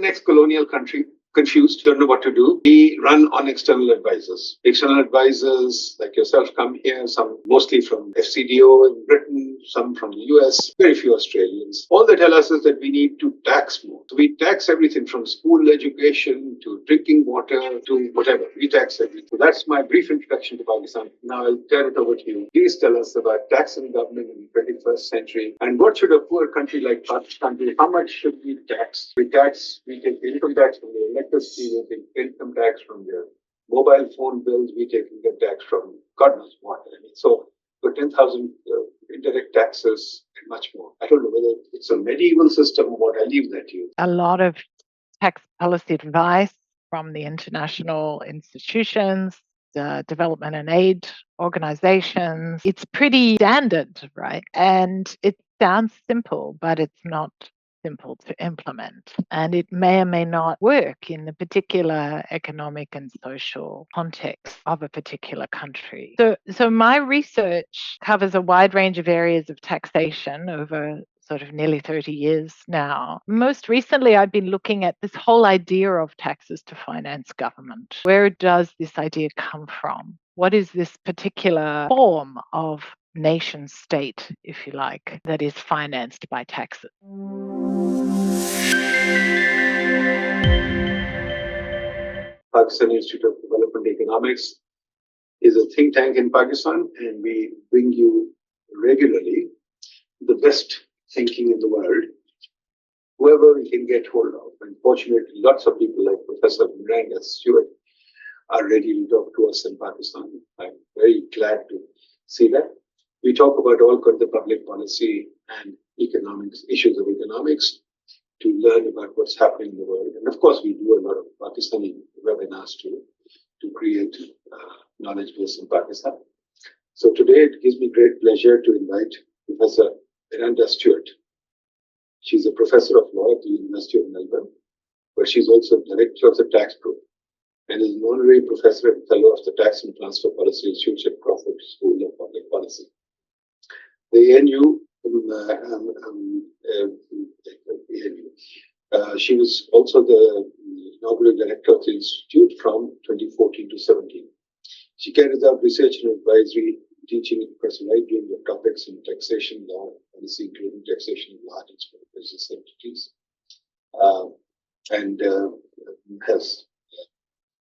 an ex-colonial country, confused, don't know what to do. We run on external advisors. External advisors like yourself come here, some mostly from FCDO in Britain, some from the US, very few Australians. All they tell us is that we need to tax more. So we tax everything from school education to drinking water to whatever. We tax everything. So that's my brief introduction to Pakistan. Now I'll turn it over to you. Please tell us about tax and government in the 21st century and what should a poor country like Pakistan do? How much should we tax? We take income tax from the electricity, we take income tax from their mobile phone bills, we take income tax from God knows what. I mean, so for 10,000 indirect taxes and much more. I don't know whether it's a medieval system or what. I leave that to you. A lot of tax policy advice from the international institutions, the development and aid organizations. It's pretty standard, right? And it sounds simple, but it's not simple to implement. And it may or may not work in the particular economic and social context of a particular country. So my research covers a wide range of areas of taxation over sort of nearly 30 years now. Most recently, I've been looking at this whole idea of taxes to finance government. Where does this idea come from? What is this particular form of nation state, if you like, that is financed by taxes? Pakistan Institute of Development Economics is a think tank in Pakistan, and we bring you regularly the best thinking in the world, whoever we can get hold of. And fortunately, lots of people like Professor Miranda Stewart are ready to talk to us in Pakistan. I'm very glad to see that. We talk about all kinds of public policy and economics, issues of economics, to learn about what's happening in the world. And of course, we do a lot of Pakistani webinars too, to create knowledge base in Pakistan. So today, it gives me great pleasure to invite Professor Miranda Stewart. She's a professor of law at the University of Melbourne, where she's also director of the tax group and is an honorary professor and fellow of the Tax and Transfer Policy Institute at Prof School of Public Policy. The ANU, she was also the inaugural director of the institute from 2014 to 17. She carries out research and advisory, teaching across a wide range of topics in taxation law policy, including taxation of large and small business entities, and has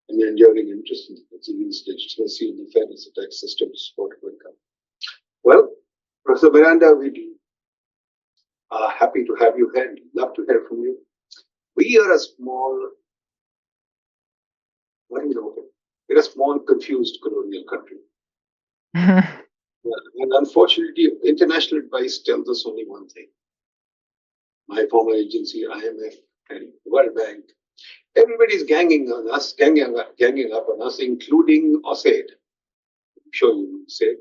an enduring interest in the legitimacy and the fairness of tax system to support income. Well, Professor Miranda, we are happy to have you here. Love to hear from you. We are a small, we're a small, confused colonial country. And unfortunately, international advice tells us only one thing. My former agency, IMF, and World Bank, everybody's ganging up on us, including OSAID. I'm sure you know OSAID,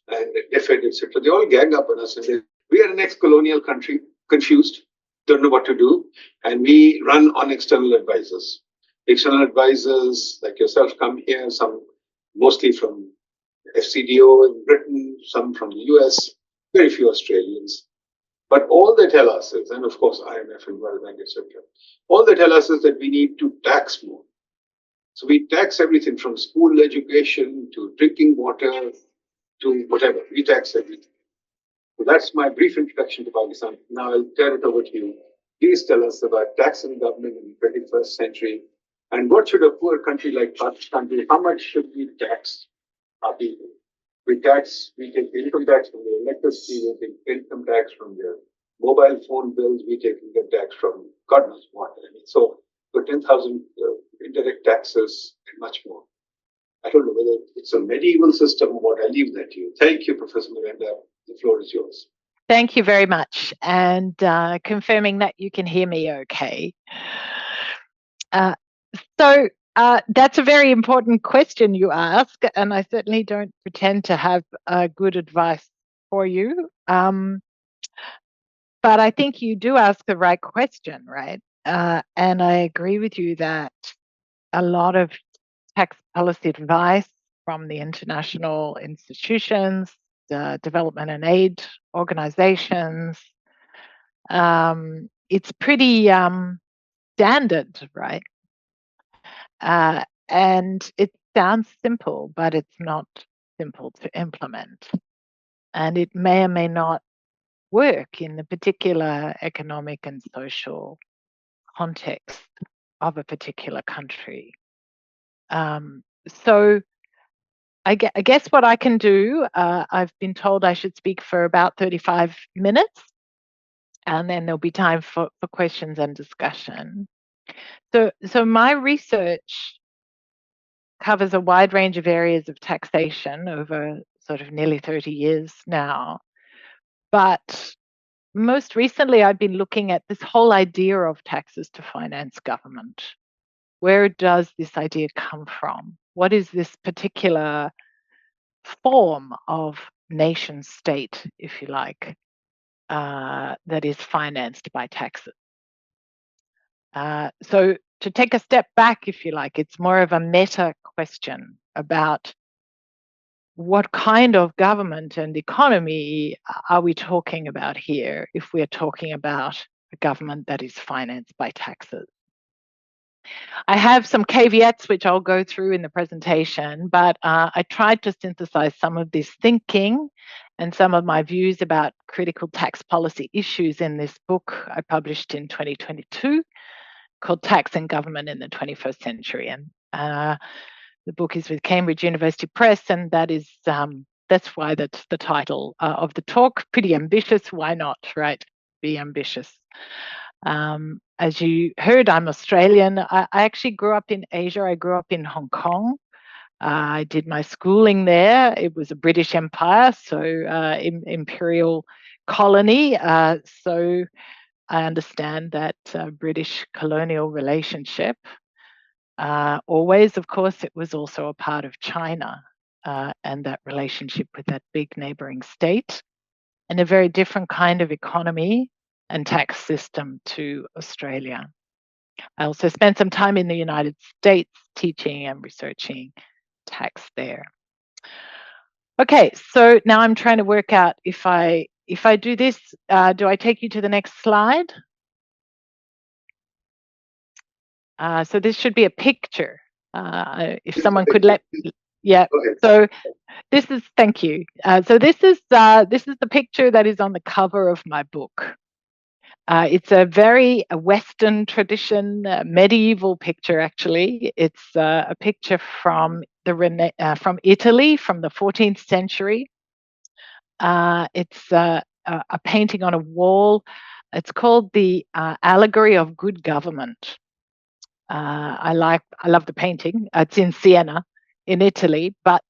and DFID, etc. They all gang up on us, and we are an ex-colonial country, confused, don't know what to do, and we run on external advisors. External advisors like yourself come here, some mostly from FCDO in Britain, some from the US, very few Australians. But all they tell us is, and of course IMF and World Bank, etc., all they tell us is that we need to tax more. So we tax everything from school education to drinking water to whatever. We tax everything. So that's my brief introduction to Pakistan. Now I'll turn it over to you. Please tell us about tax and government in the 21st century and what should a poor country like Pakistan do? How much should we tax our people? We take income tax from the electricity, we take income tax from their mobile phone bills, we take income tax from God knows what. I mean, so for 10,000 indirect taxes and much more. I don't know whether it's a medieval system or what. I leave that to you. Thank you, Professor Miranda. The floor is yours. Thank you very much. And confirming that you can hear me okay. So that's a very important question you ask, and I certainly don't pretend to have good advice for you. But I think you do ask the right question, right? And I agree with you that a lot of tax policy advice from the international institutions, the development and aid organizations, it's pretty standard, right? And it sounds simple, but it's not simple to implement. And it may or may not work in the particular economic and social context of a particular country. So I guess what I can do, I've been told I should speak for about 35 minutes, and then there'll be time for questions and discussion. So my research covers a wide range of areas of taxation over sort of nearly 30 years now. But most recently, I've been looking at this whole idea of taxes to finance government. Where does this idea come from? What is this particular form of nation state, if you like, that is financed by taxes? So to take a step back, if you like, it's more of a meta question about what kind of government and economy are we talking about here if we're talking about a government that is financed by taxes. I have some caveats which I'll go through in the presentation, but I tried to synthesize some of this thinking and some of my views about critical tax policy issues in this book I published in 2022 called Tax and Government in the 21st Century. And the book is with Cambridge University Press, and that's why that's the title of the talk. Pretty ambitious, why not, right? Be ambitious. As you heard, I'm Australian. I actually grew up in Asia. I grew up in Hong Kong. I did my schooling there. It was a British Empire, so imperial colony. So I understand that British colonial relationship. Always, of course, it was also a part of China and that relationship with that big neighboring state, and a very different kind of economy and tax system to Australia. I also spent some time in the United States teaching and researching tax there. Okay, so now I'm trying to work out if I do this, do I take you to the next slide? So this should be a picture. If someone could yeah. Okay. So this is, thank you. So this is the picture that is on the cover of my book. It's a very Western tradition, medieval picture. Actually, it's a picture from from Italy from the 14th century. It's a painting on a wall. It's called the Allegory of Good Government. I love the painting. It's in Siena, in Italy, but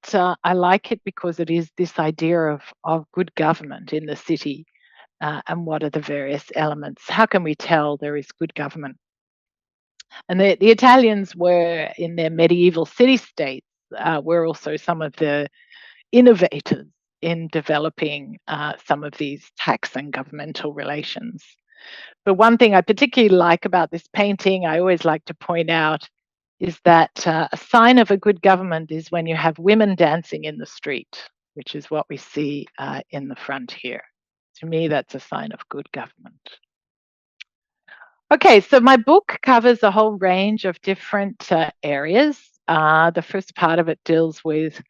I like it because it is this idea of good government in the city. And what are the various elements? How can we tell there is good government? And the Italians were, in their medieval city-states, were also some of the innovators in developing some of these tax and governmental relations. But one thing I particularly like about this painting, I always like to point out, is that a sign of a good government is when you have women dancing in the street, which is what we see in the front here. To me, that's a sign of good government. Okay, so my book covers a whole range of different areas. The first part of it deals with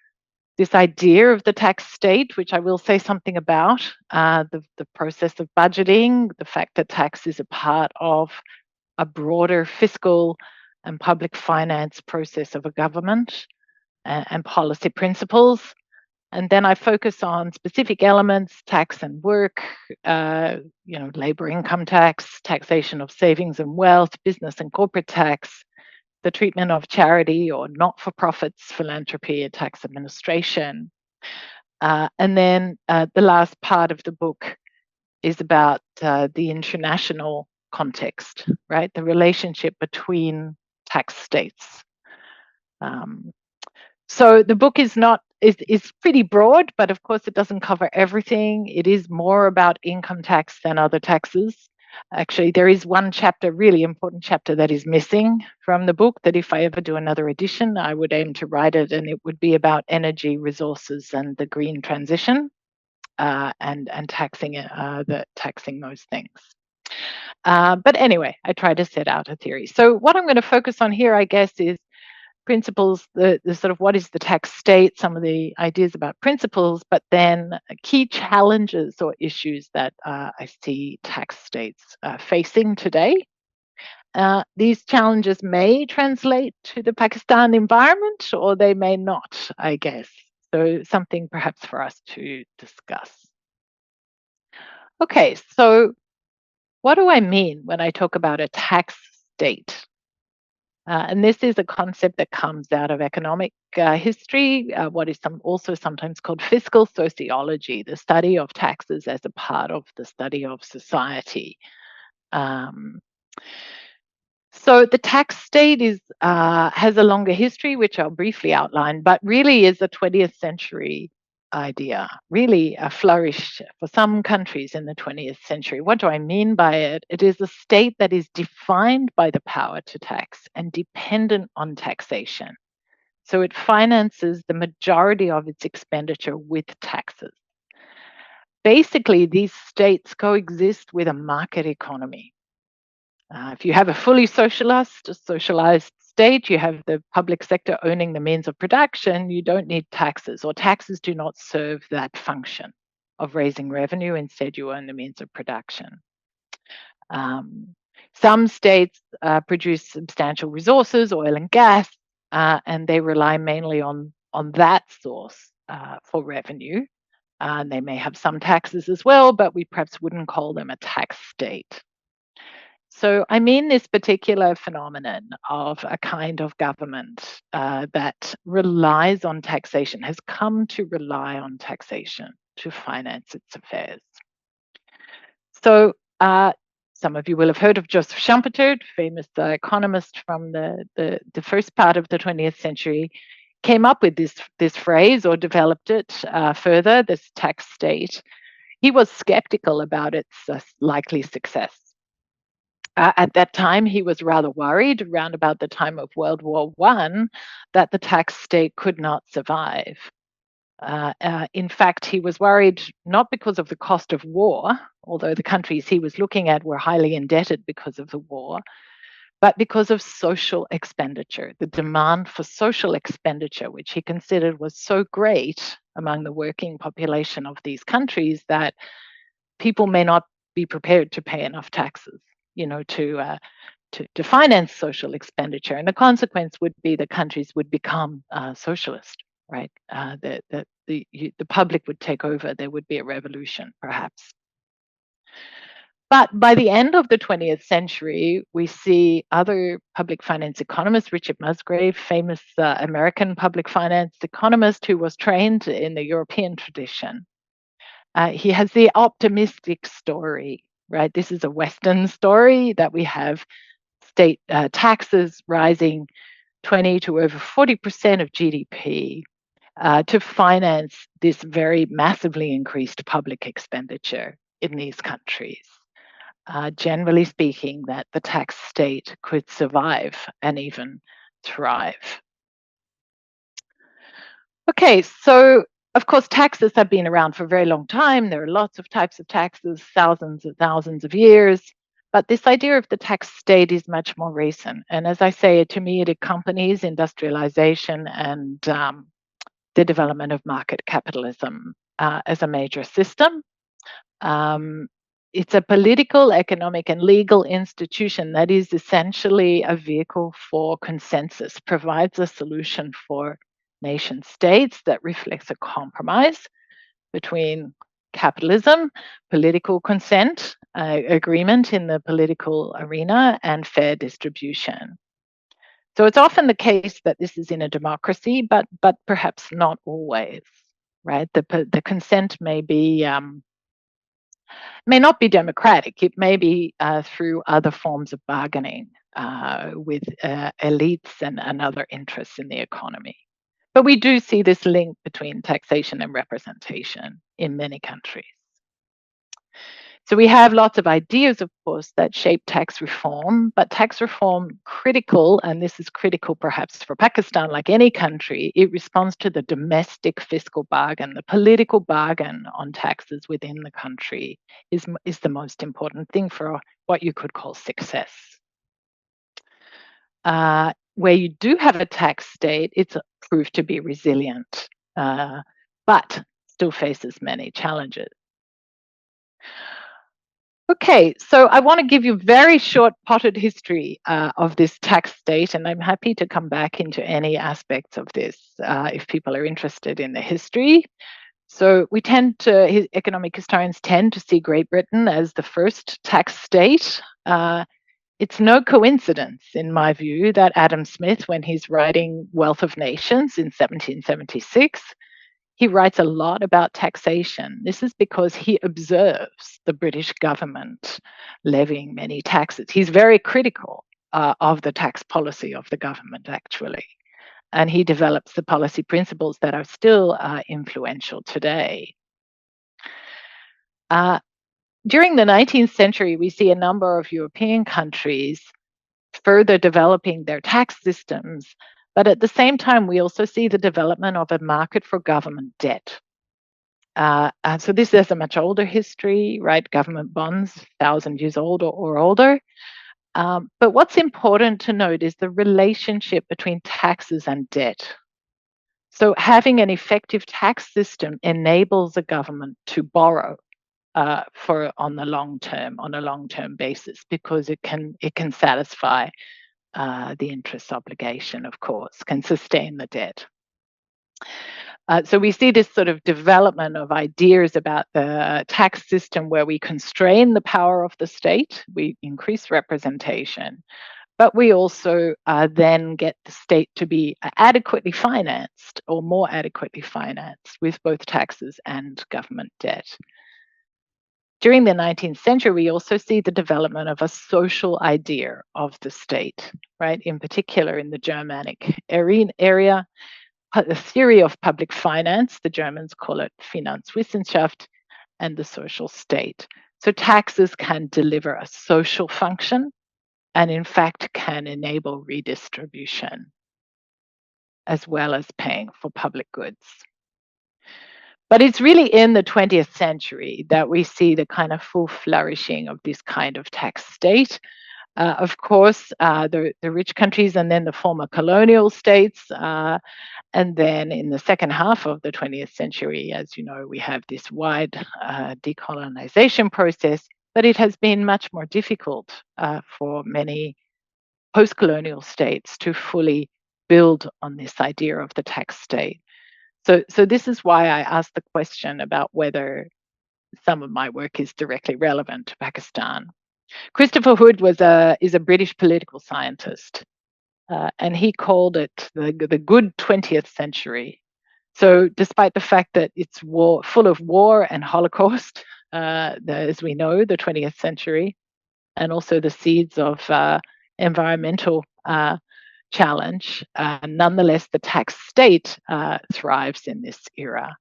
this idea of the tax state, which I will say something about, the process of budgeting, the fact that tax is a part of a broader fiscal and public finance process of a government, and policy principles. And then I focus on specific elements, tax and work, labor income tax, taxation of savings and wealth, business and corporate tax, the treatment of charity or not-for-profits, philanthropy, and tax administration. And then the last part of the book is about the international context, right? The relationship between tax states. So the book is pretty broad, but of course it doesn't cover everything. It is more about income tax than other taxes. Actually, there is one chapter, really important chapter, that is missing from the book, that if I ever do another edition, I would aim to write it, and it would be about energy resources and the green transition, and taxing those things. But anyway, I try to set out a theory. So what I'm going to focus on here, I guess, is principles, the sort of what is the tax state, some of the ideas about principles, but then key challenges or issues that I see tax states facing today. These challenges may translate to the Pakistan environment, or they may not, I guess. So something perhaps for us to discuss. Okay, so what do I mean when I talk about a tax state? And this is a concept that comes out of economic history, what is also sometimes called fiscal sociology, the study of taxes as a part of the study of society. So the tax state has a longer history, which I'll briefly outline, but really is a 20th century idea, really flourished for some countries in the 20th century. What do I mean by it? It is a state that is defined by the power to tax and dependent on taxation. So it finances the majority of its expenditure with taxes. Basically, these states coexist with a market economy. If you have a fully socialized state, you have the public sector owning the means of production, you don't need taxes, or taxes do not serve that function of raising revenue. Instead, you own the means of production. Some states produce substantial resources, oil and gas, and they rely mainly on that source for revenue. They may have some taxes as well, but we perhaps wouldn't call them a tax state. So I mean this particular phenomenon of a kind of government that relies on taxation, has come to rely on taxation to finance its affairs. So some of you will have heard of Joseph Schumpeter, famous economist from the first part of the 20th century, came up with this phrase or developed it further, this tax state. He was skeptical about its likely success. At that time, he was rather worried, around about the time of World War I, that the tax state could not survive. In fact, he was worried not because of the cost of war, although the countries he was looking at were highly indebted because of the war, but because of social expenditure, the demand for social expenditure, which he considered was so great among the working population of these countries that people may not be prepared to pay enough taxes, to finance social expenditure. And the consequence would be the countries would become socialist, right? The public would take over. There would be a revolution, perhaps. But by the end of the 20th century, we see other public finance economists, Richard Musgrave, famous American public finance economist who was trained in the European tradition. He has the optimistic story, right? This is a Western story that we have state taxes rising 20 to over 40% of GDP to finance this very massively increased public expenditure in these countries. Generally speaking, that the tax state could survive and even thrive. Okay, so of course, taxes have been around for a very long time. There are lots of types of taxes, thousands and thousands of years. But this idea of the tax state is much more recent. And as I say, to me, it accompanies industrialization and the development of market capitalism as a major system. It's a political, economic, and legal institution that is essentially a vehicle for consensus, provides a solution for nation states that reflects a compromise between capitalism, political consent, agreement in the political arena, and fair distribution. So it's often the case that this is in a democracy, but perhaps not always, right? The consent may not be democratic. It may be through other forms of bargaining with elites and other interests in the economy. But we do see this link between taxation and representation in many countries. So we have lots of ideas, of course, that shape tax reform, but tax reform critical, and this is critical perhaps for Pakistan, like any country, it responds to the domestic fiscal bargain. The political bargain on taxes within the country is the most important thing for what you could call success. Where you do have a tax state, it's proved to be resilient, but still faces many challenges. Okay, so I want to give you a very short potted history of this tax state, and I'm happy to come back into any aspects of this if people are interested in the history. So we tend to, economic historians tend to see Great Britain as the first tax state. It's no coincidence, in my view, that Adam Smith, when he's writing Wealth of Nations in 1776, he writes a lot about taxation. This is because he observes the British government levying many taxes. He's very critical of the tax policy of the government, actually. And he develops the policy principles that are still influential today. During the 19th century, we see a number of European countries further developing their tax systems. But at the same time, we also see the development of a market for government debt. So this is a much older history, right? Government bonds, 1,000 years old or older. But what's important to note is the relationship between taxes and debt. So having an effective tax system enables a government to borrow on a long-term basis, because it can satisfy the interest obligation, of course, can sustain the debt. So we see this sort of development of ideas about the tax system where we constrain the power of the state, we increase representation, but we also then get the state to be adequately financed or more adequately financed with both taxes and government debt. During the 19th century, we also see the development of a social idea of the state, right? In particular, in the Germanic area, the theory of public finance, the Germans call it Finanzwissenschaft, and the social state. So taxes can deliver a social function and in fact can enable redistribution as well as paying for public goods. But it's really in the 20th century that we see the kind of full flourishing of this kind of tax state. Of course, the rich countries and then the former colonial states. And then in the second half of the 20th century, as you know, we have this wide decolonization process, but it has been much more difficult for many post-colonial states to fully build on this idea of the tax state. So this is why I asked the question about whether some of my work is directly relevant to Pakistan. Christopher Hood is a British political scientist, and he called it the good 20th century. So despite the fact that it's full of war and Holocaust, as we know, the 20th century, and also the seeds of environmental challenge, nonetheless, the tax state thrives in this era.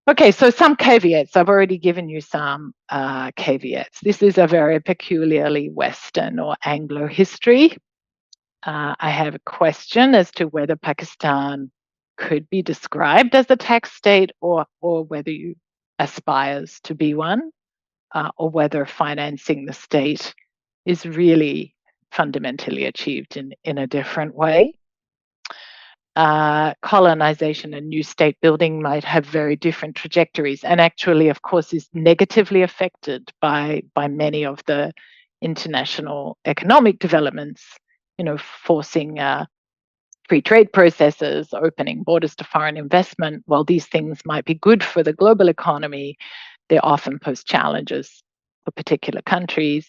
Okay, so some caveats. I've already given you some caveats. This is a very peculiarly Western or Anglo history. I have a question as to whether Pakistan could be described as a tax state or whether you aspires to be one, or whether financing the state is really fundamentally achieved in a different way. Colonization and new state building might have very different trajectories, and actually, of course, is negatively affected by many of the international economic developments, forcing free trade processes, opening borders to foreign investment. While these things might be good for the global economy, they often pose challenges for particular countries.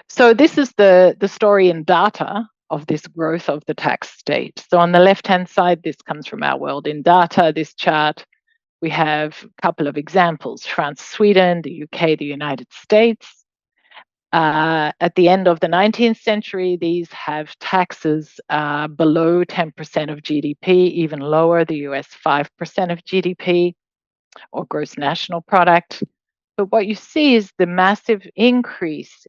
So this is the story in data of this growth of the tax state. So on the left-hand side, this comes from our World in Data, this chart. We have a couple of examples: France, Sweden, the UK, the United States. At the end of the 19th century, these have taxes below 10% of GDP, even lower, the US 5% of GDP or gross national product. But what you see is the massive increase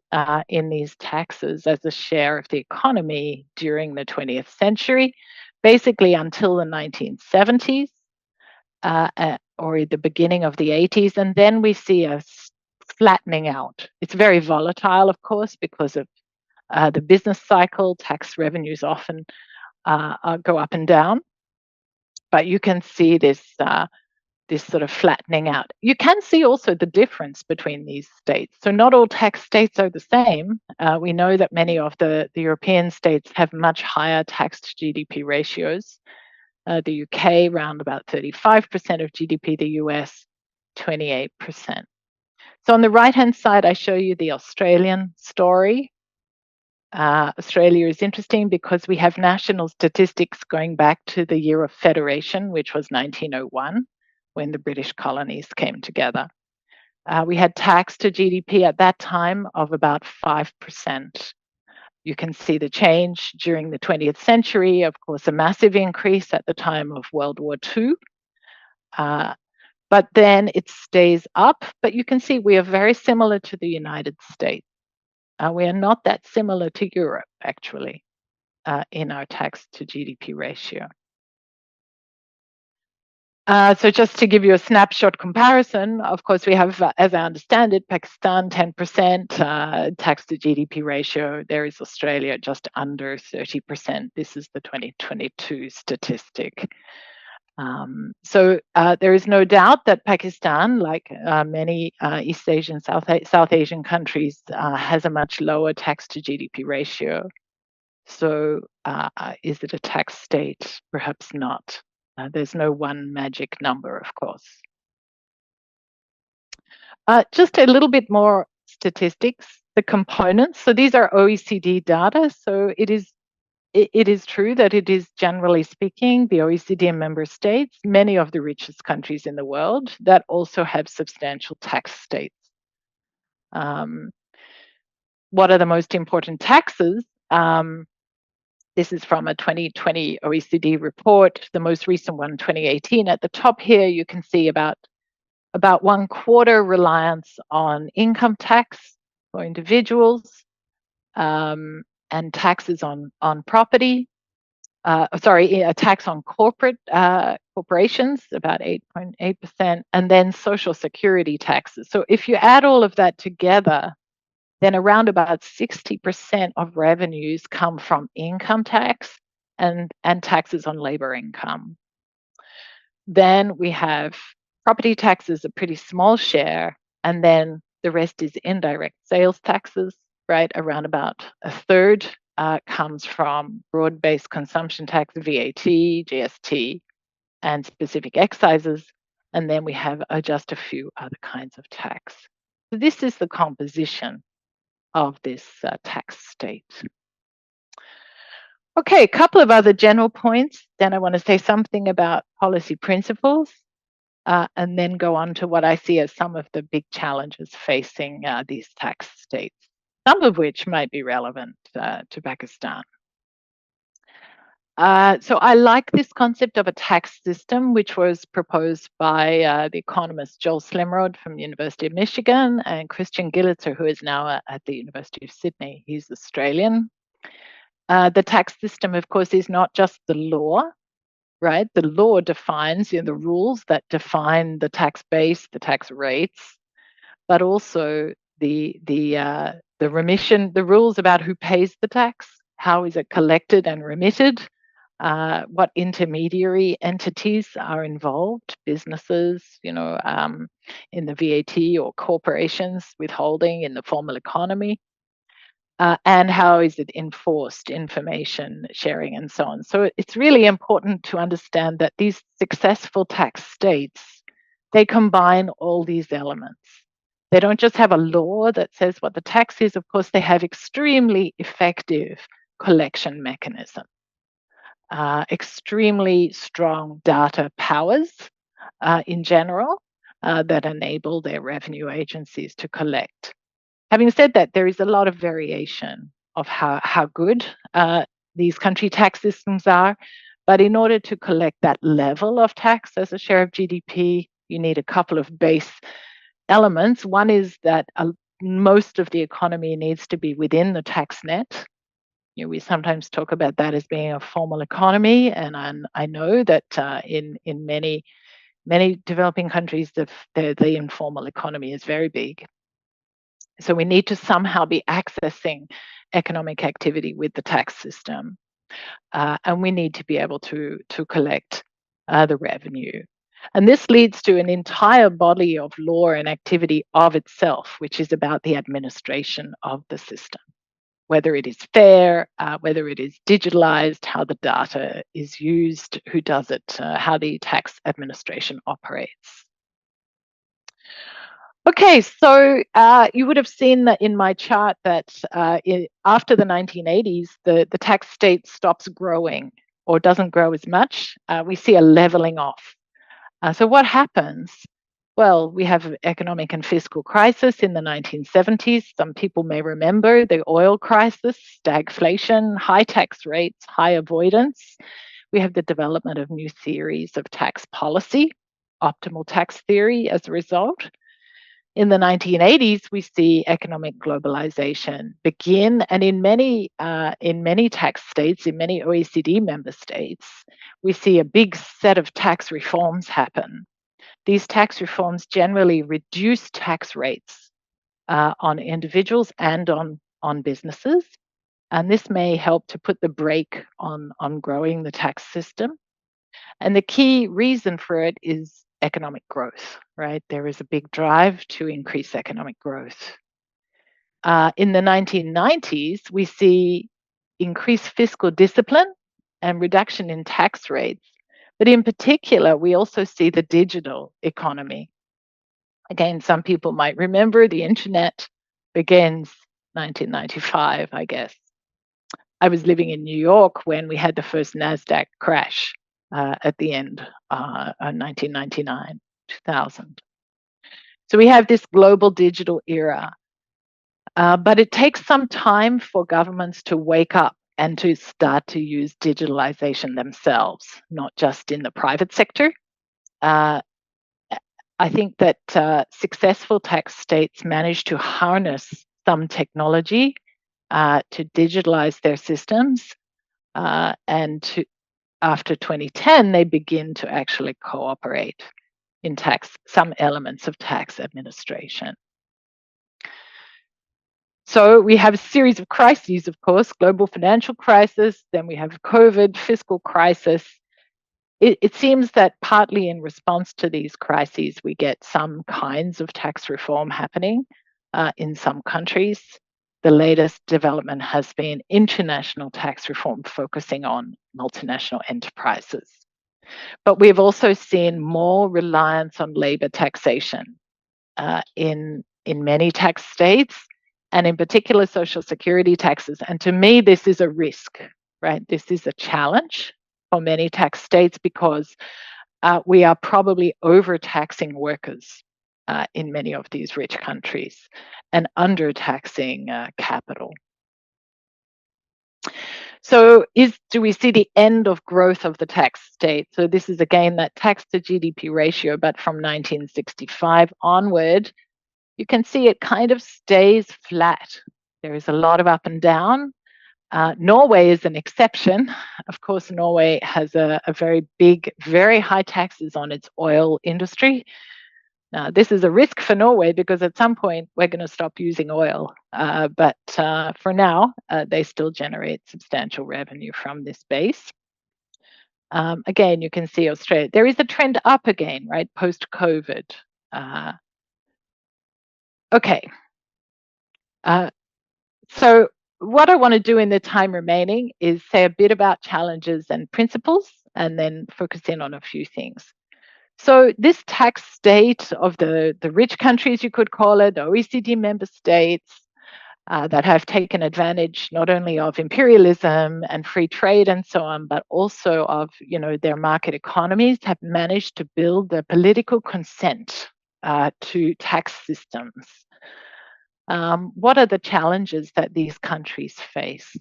in these taxes as a share of the economy during the 20th century, basically until the 1970s or the beginning of the 80s. And then we see a flattening out. It's very volatile, of course, because of the business cycle. Tax revenues often go up and down. But you can see this sort of flattening out. You can see also the difference between these states. So not all tax states are the same. We know that many of the European states have much higher tax to GDP ratios. The UK around about 35% of GDP, the US 28%. So on the right-hand side, I show you the Australian story. Australia is interesting because we have national statistics going back to the year of federation, which was 1901, when the British colonies came together. We had tax to GDP at that time of about 5%. You can see the change during the 20th century, of course, a massive increase at the time of World War II. But then it stays up. But you can see we are very similar to the United States. We are not that similar to Europe, actually, in our tax to GDP ratio. So just to give you a snapshot comparison, of course, we have, as I understand it, Pakistan 10% tax to GDP ratio. There is Australia just under 30%. This is the 2022 statistic. So there is no doubt that Pakistan, like many East Asian, South Asian countries, has a much lower tax to GDP ratio. So is it a tax state? Perhaps not. There's no one magic number, of course. Just a little bit more statistics, the components. So these are OECD data. So it is true that it is, generally speaking, the OECD and member states, many of the richest countries in the world, that also have substantial tax states. What are the most important taxes? This is from a 2020 OECD report, the most recent one, 2018. At the top here, you can see about 1/4 reliance on income tax for individuals, and taxes on property. A tax on corporations, about 8.8%, and then social security taxes. So if you add all of that together, then around about 60% of revenues come from income tax and taxes on labor income. Then we have property taxes, a pretty small share, and then the rest is indirect sales taxes, right? Around about 1/3 comes from broad-based consumption tax, VAT, GST, and specific excises. And then we have just a few other kinds of tax. So this is the composition of this tax state. Okay, a couple of other general points. Then I want to say something about policy principles, and then go on to what I see as some of the big challenges facing these tax states, some of which might be relevant to Pakistan. So I like this concept of a tax system, which was proposed by the economist Joel Slimrod from the University of Michigan and Christian Gillitzer, who is now at the University of Sydney. He's Australian. The tax system, of course, is not just the law, right? The law defines the rules that define the tax base, the tax rates, but also the remission, the rules about who pays the tax, how is it collected and remitted, what intermediary entities are involved, businesses, in the VAT, or corporations withholding in the formal economy, and how is it enforced, information sharing, and so on. So it's really important to understand that these successful tax states, they combine all these elements. They don't just have a law that says what the tax is. Of course, they have extremely effective collection mechanisms. Extremely strong data powers in general that enable their revenue agencies to collect. Having said that, there is a lot of variation of how good these country tax systems are. But in order to collect that level of tax as a share of GDP, you need a couple of base elements. One is that most of the economy needs to be within the tax net. We sometimes talk about that as being a formal economy, and I know that in many developing countries, the informal economy is very big. So we need to somehow be accessing economic activity with the tax system, and we need to be able to collect the revenue. And this leads to an entire body of law and activity of itself, which is about the administration of the system, whether it is fair, whether it is digitalized, how the data is used, who does it, how the tax administration operates. Okay, so you would have seen that in my chart that after the 1980s, the tax state stops growing or doesn't grow as much. We see a leveling off. So what happens? Well, we have an economic and fiscal crisis in the 1970s. Some people may remember the oil crisis, stagflation, high tax rates, high avoidance. We have the development of new theories of tax policy, optimal tax theory as a result. In the 1980s, we see economic globalization begin, and in many tax states, in many OECD member states, we see a big set of tax reforms happen. These tax reforms generally reduce tax rates on individuals and on businesses, and this may help to put the brake on growing the tax system. And the key reason for it is economic growth, right? There is a big drive to increase economic growth. In the 1990s, we see increased fiscal discipline and reduction in tax rates. But in particular, we also see the digital economy. Again, some people might remember the internet begins 1995, I guess. I was living in New York when we had the first NASDAQ crash at the end of 1999, 2000. So we have this global digital era, but it takes some time for governments to wake up and to start to use digitalization themselves, not just in the private sector. I think that successful tax states manage to harness some technology to digitalize their systems, and after 2010, they begin to actually cooperate in some elements of tax administration. So we have a series of crises, of course, global financial crisis, then we have COVID, fiscal crisis. It seems that partly in response to these crises, we get some kinds of tax reform happening in some countries. The latest development has been international tax reform focusing on multinational enterprises. But we've also seen more reliance on labor taxation in many tax states, and in particular social security taxes. And to me, this is a risk, right? This is a challenge for many tax states because we are probably overtaxing workers in many of these rich countries and undertaxing capital. So do we see the end of growth of the tax state? So this is again that tax to GDP ratio, but from 1965 onward, you can see it kind of stays flat. There is a lot of up and down. Norway is an exception. Of course, Norway has a very big, very high taxes on its oil industry. Now, this is a risk for Norway because at some point we're going to stop using oil. But for now, they still generate substantial revenue from this base. Again, you can see Australia. There is a trend up again, right, post-COVID. Okay. So what I want to do in the time remaining is say a bit about challenges and principles and then focus in on a few things. So this tax state of the rich countries, you could call it, the OECD member states that have taken advantage not only of imperialism and free trade and so on, but also of their market economies, have managed to build the political consent to tax systems. What are the challenges that these countries face?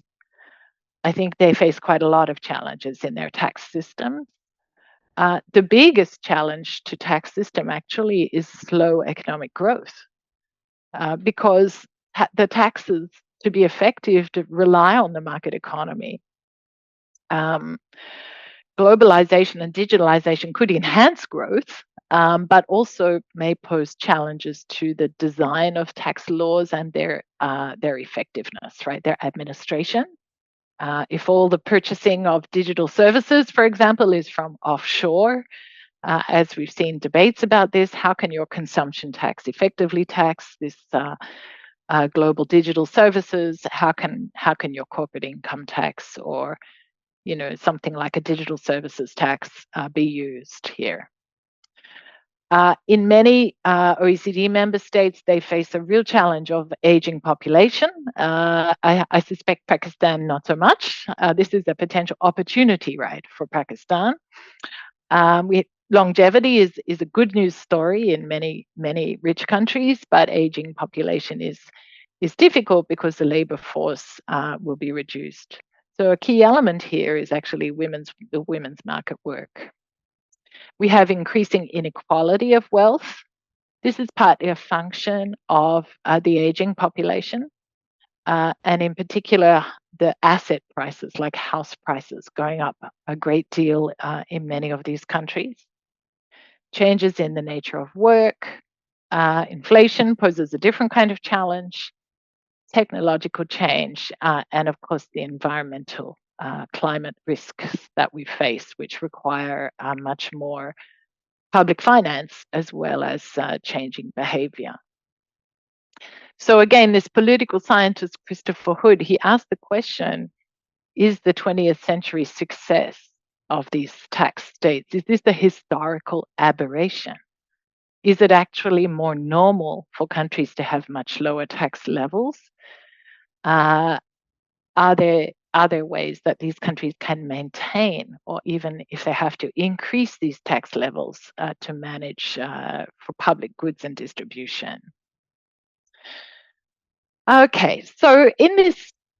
I think they face quite a lot of challenges in their tax systems. The biggest challenge to tax system actually is slow economic growth, because the taxes, to be effective, to rely on the market economy. Globalization and digitalization could enhance growth, but also may pose challenges to the design of tax laws and their effectiveness, right? Their administration. If all the purchasing of digital services, for example, is from offshore, as we've seen debates about this, how can your consumption tax effectively tax this global digital services? How can your corporate income tax or something like a digital services tax be used here? In many OECD member states, they face a real challenge of aging population. I suspect Pakistan not so much. This is a potential opportunity, right, for Pakistan. Longevity is a good news story in many rich countries, but aging population is difficult because the labor force will be reduced. So a key element here is actually the women's market work. We have increasing inequality of wealth. This is partly a function of the aging population, and in particular, the asset prices, like house prices, going up a great deal in many of these countries. Changes in the nature of work, inflation poses a different kind of challenge, technological change, and of course, the environmental climate risks that we face, which require much more public finance as well as changing behavior. So again, this political scientist, Christopher Hood, he asked the question, is the 20th century success of these tax states, is this a historical aberration? Is it actually more normal for countries to have much lower tax levels? Are there ways that these countries can maintain, or even if they have to increase these tax levels to manage for public goods and distribution? Okay, so in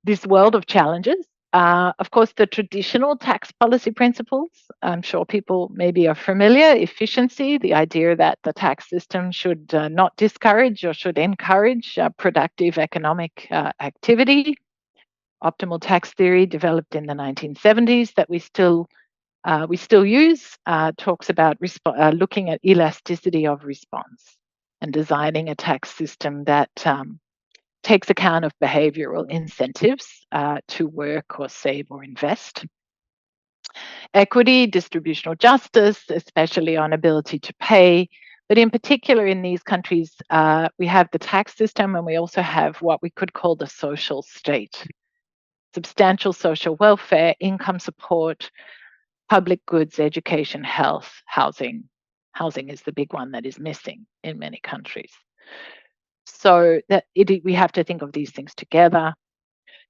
this world of challenges, of course, the traditional tax policy principles, I'm sure people maybe are familiar: efficiency, the idea that the tax system should not discourage or should encourage productive economic activity. Optimal tax theory, developed in the 1970s, that we still use, talks about looking at elasticity of response and designing a tax system that takes account of behavioral incentives to work or save or invest. Equity, distributional justice, especially on ability to pay. But in particular, in these countries, we have the tax system, and we also have what we could call the social state. Substantial social welfare, income support, public goods, education, health, housing. Housing is the big one that is missing in many countries. So we have to think of these things together.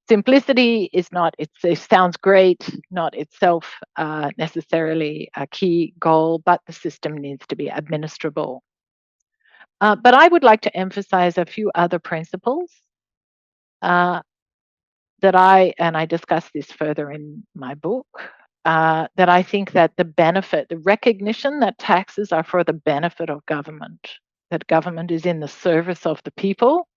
Simplicity is not, it sounds great, not itself necessarily a key goal, but the system needs to be administrable. But I would like to emphasize a few other principles that I discuss this further in my book, that I think that the recognition that taxes are for the benefit of government, that government is in the service of the people.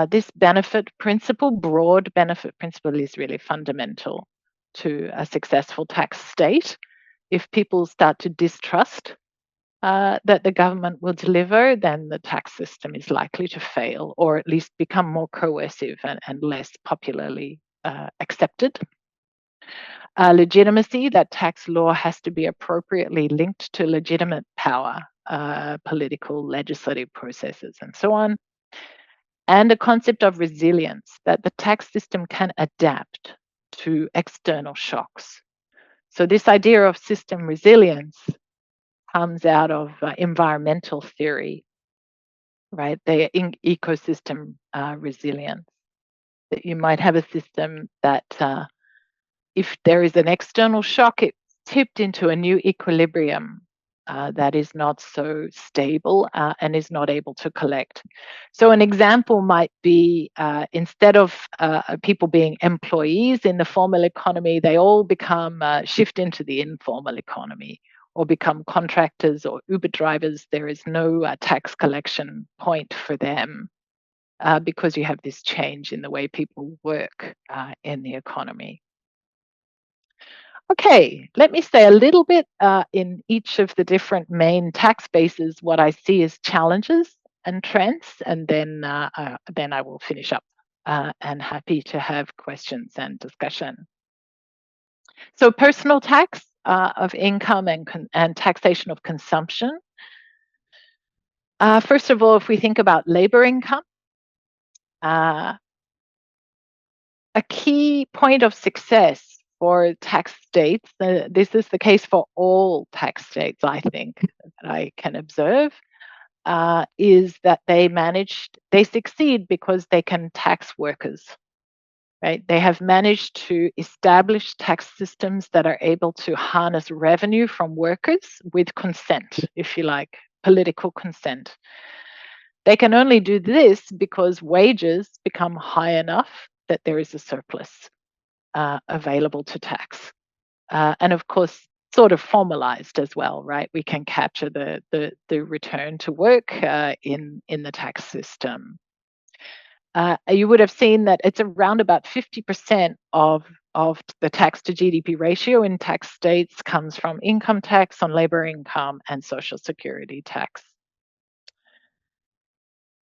This broad benefit principle, is really fundamental to a successful tax state. If people start to distrust that the government will deliver, then the tax system is likely to fail, or at least become more coercive and less popularly accepted. Legitimacy, that tax law has to be appropriately linked to legitimate power, political, legislative processes, and so on. And the concept of resilience, that the tax system can adapt to external shocks. So this idea of system resilience comes out of environmental theory, right? The ecosystem resilience. That you might have a system that if there is an external shock, it's tipped into a new equilibrium that is not so stable and is not able to collect. So an example might be instead of people being employees in the formal economy, they all become shift into the informal economy or become contractors or Uber drivers. There is no tax collection point for them because you have this change in the way people work in the economy. Okay, let me say a little bit in each of the different main tax bases what I see as challenges and trends, and then I will finish up and happy to have questions and discussion. So personal tax of income and taxation of consumption. First of all, if we think about labor income, a key point of success for tax states, this is the case for all tax states, I think, that I can observe, is that they succeed because they can tax workers, right? They have managed to establish tax systems that are able to harness revenue from workers with consent, if you like, political consent. They can only do this because wages become high enough that there is a surplus available to tax. And of course, sort of formalized as well, right? We can capture the return to work in the tax system. You would have seen that it's around about 50% of the tax to GDP ratio in tax states comes from income tax on labor income and social security tax.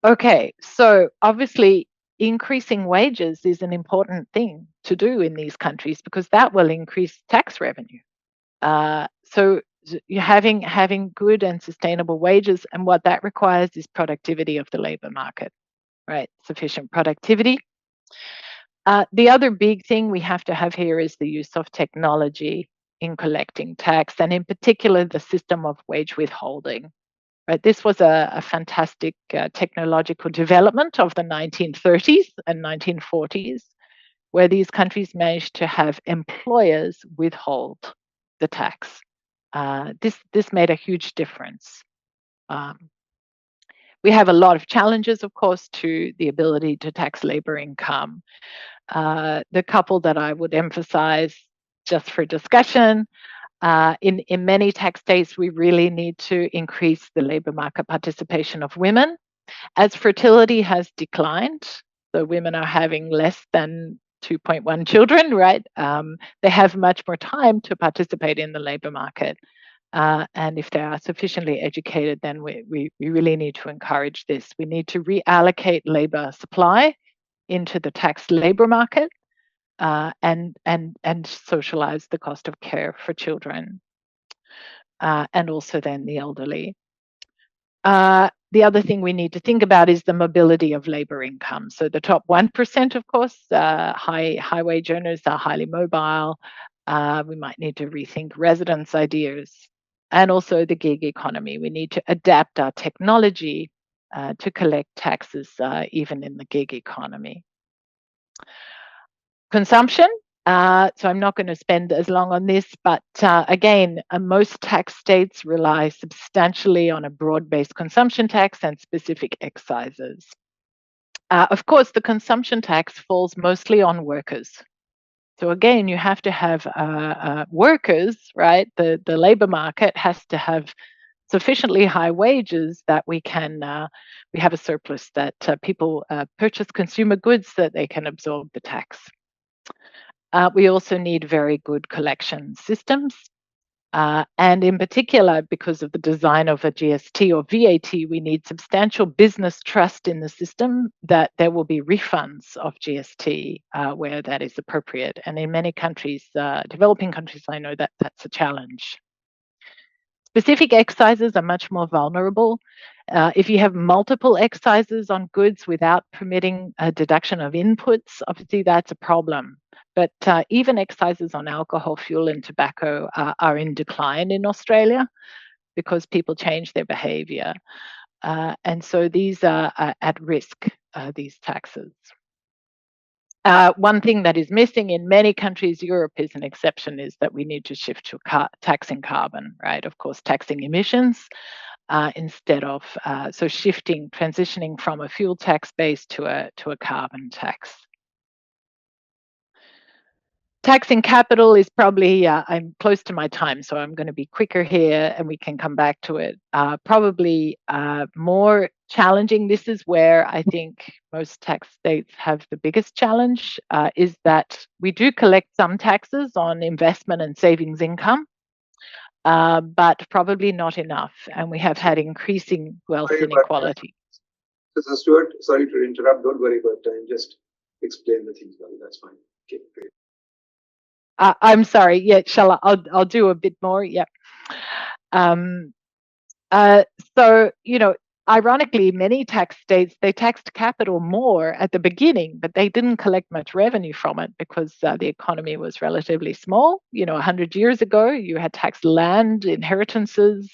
Okay, so obviously increasing wages is an important thing to do in these countries because that will increase tax revenue. So you're having good and sustainable wages, and what that requires is productivity of the labor market, right? Sufficient productivity. The other big thing we have to have here is the use of technology in collecting tax, and in particular, the system of wage withholding. Right, this was a fantastic technological development of the 1930s and 1940s, where these countries managed to have employers withhold the tax. This made a huge difference. We have a lot of challenges, of course, to the ability to tax labor income. The couple that I would emphasize just for discussion, in many tax states, we really need to increase the labor market participation of women. As fertility has declined, so women are having less than 2.1 children, right? They have much more time to participate in the labor market. And if they are sufficiently educated, then we really need to encourage this. We need to reallocate labor supply into the taxed labor market and socialize the cost of care for children and also then the elderly. The other thing we need to think about is the mobility of labor income. So the top 1%, of course, high wage earners are highly mobile. We might need to rethink residence ideas and also the gig economy. We need to adapt our technology to collect taxes even in the gig economy. Consumption. So I'm not going to spend as long on this, but again, most tax states rely substantially on a broad-based consumption tax and specific excises. Of course, the consumption tax falls mostly on workers. So again, you have to have workers, right? The labor market has to have sufficiently high wages that we have a surplus, that people purchase consumer goods that they can absorb the tax. We also need very good collection systems. And in particular, because of the design of a GST or VAT, we need substantial business trust in the system that there will be refunds of GST where that is appropriate. And in many countries, developing countries, I know that that's a challenge. Specific excises are much more vulnerable. If you have multiple excises on goods without permitting a deduction of inputs, obviously that's a problem. But even excises on alcohol, fuel, and tobacco are in decline in Australia because people change their behaviour. And so these are at risk, these taxes. One thing that is missing in many countries, Europe is an exception, is that we need to shift to taxing carbon, right? Of course, taxing emissions instead of transitioning from a fuel tax base to a carbon tax. Taxing capital is probably, I'm close to my time, so I'm going to be quicker here and we can come back to it. Probably more challenging, this is where I think most tax states have the biggest challenge, is that we do collect some taxes on investment and savings income, but probably not enough. And we have had increasing wealth inequality. Mr. Stewart, sorry to interrupt, don't worry about time, just explain the things well, that's fine. Okay, great. I'm sorry. Yeah, I'll do a bit more. Yeah. So ironically, many tax states, they taxed capital more at the beginning, but they didn't collect much revenue from it because the economy was relatively small. 100 years ago, you had taxed land, inheritances,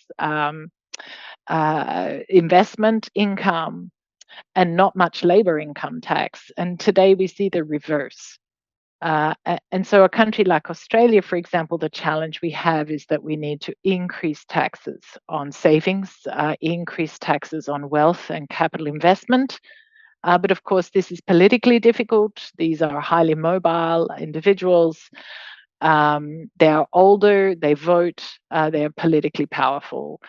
investment income, and not much labor income tax. And today we see the reverse. And so a country like Australia, for example, the challenge we have is that we need to increase taxes on savings, increase taxes on wealth and capital investment. But of course, this is politically difficult. These are highly mobile individuals. They are older, they vote, they are politically powerful.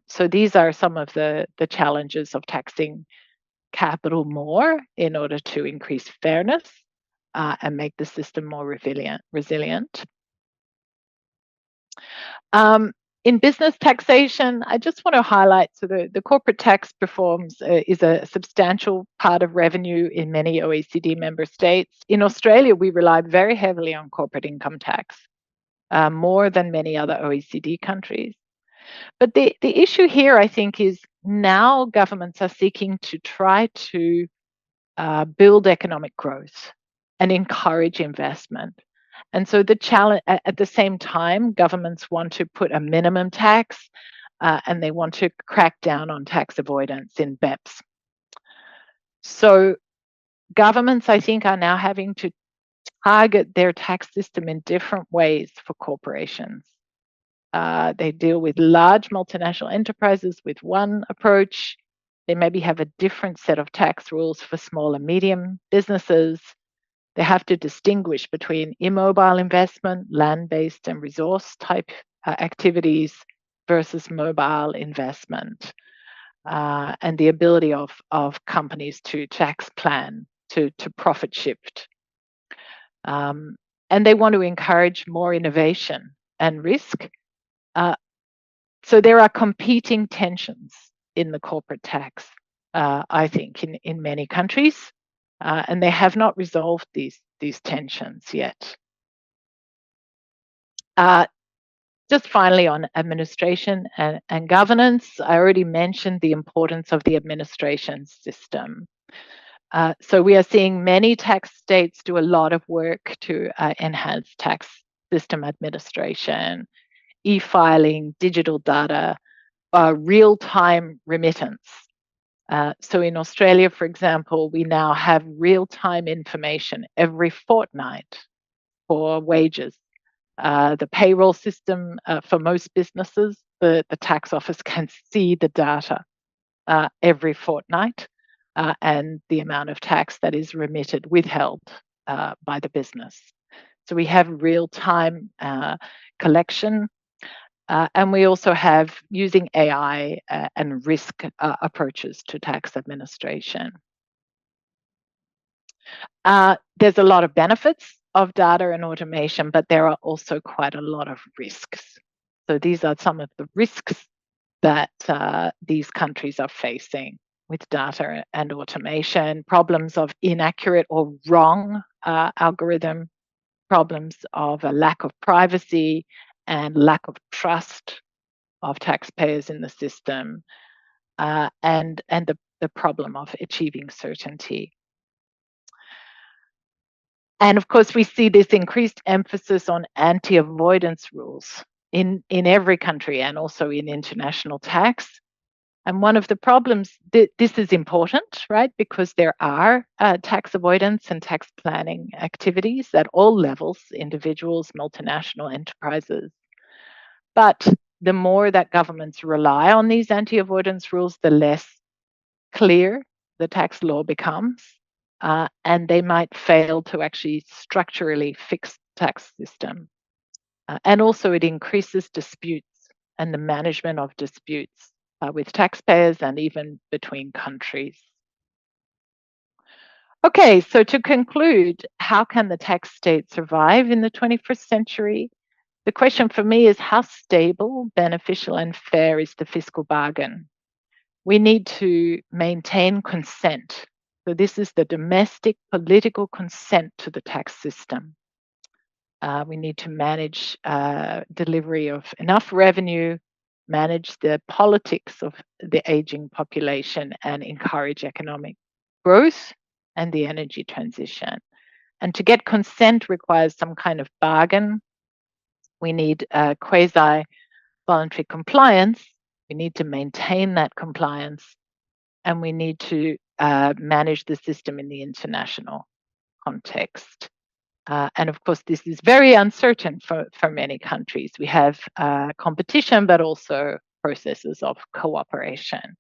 So these are some of the challenges of taxing capital more in order to increase fairness. And make the system more resilient. In business taxation, I just want to highlight, so the corporate tax reforms is a substantial part of revenue in many OECD member states. In Australia, we rely very heavily on corporate income tax, more than many other OECD countries. But the issue here, I think, is now governments are seeking to try to build economic growth and encourage investment. And so the challenge, at the same time, governments want to put a minimum tax and they want to crack down on tax avoidance in BEPS. So governments, I think, are now having to target their tax system in different ways for corporations. They deal with large multinational enterprises with one approach. They maybe have a different set of tax rules for small and medium businesses. They have to distinguish between immobile investment, land-based and resource-type activities versus mobile investment, and the ability of companies to tax plan, to profit shift. And they want to encourage more innovation and risk. So there are competing tensions in the corporate tax, I think, in many countries. And they have not resolved these tensions yet. Just finally on administration and governance, I already mentioned the importance of the administration system. So we are seeing many tax states do a lot of work to enhance tax system administration, e-filing, digital data, real-time remittance. So in Australia, for example, we now have real-time information every fortnight for wages. The payroll system for most businesses, the tax office can see the data every fortnight and the amount of tax that is remitted, withheld by the business. So we have real-time collection. And we also have using AI and risk approaches to tax administration. There's a lot of benefits of data and automation, but there are also quite a lot of risks. So these are some of the risks that these countries are facing with data and automation: problems of inaccurate or wrong algorithm, problems of a lack of privacy and lack of trust of taxpayers in the system, and the problem of achieving certainty. And of course, we see this increased emphasis on anti-avoidance rules in every country and also in international tax. And one of the problems, this is important, right? Because there are tax avoidance and tax planning activities at all levels, individuals, multinational enterprises. But the more that governments rely on these anti-avoidance rules, the less clear the tax law becomes, and they might fail to actually structurally fix the tax system. And also it increases disputes and the management of disputes with taxpayers and even between countries. Okay, so to conclude, how can the tax state survive in the 21st century? The question for me is, how stable, beneficial, and fair is the fiscal bargain? We need to maintain consent. So this is the domestic political consent to the tax system. We need to manage delivery of enough revenue, manage the politics of the aging population, and encourage economic growth and the energy transition. And to get consent requires some kind of bargain. We need quasi-voluntary compliance. We need to maintain that compliance, and we need to manage the system in the international context. And of course, this is very uncertain for many countries. We have competition, but also processes of cooperation.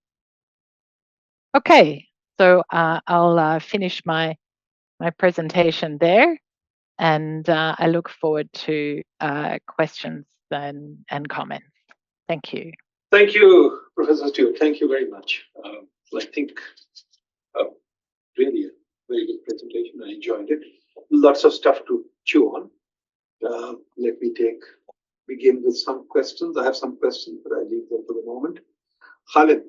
Okay, so I'll finish my presentation there, and I look forward to questions and comments. Thank you. Thank you, Professor Stewart. Thank you very much. I think really a very good presentation. I enjoyed it. Lots of stuff to chew on. Let me begin with some questions. I have some questions, but I leave them for the moment. Khalid,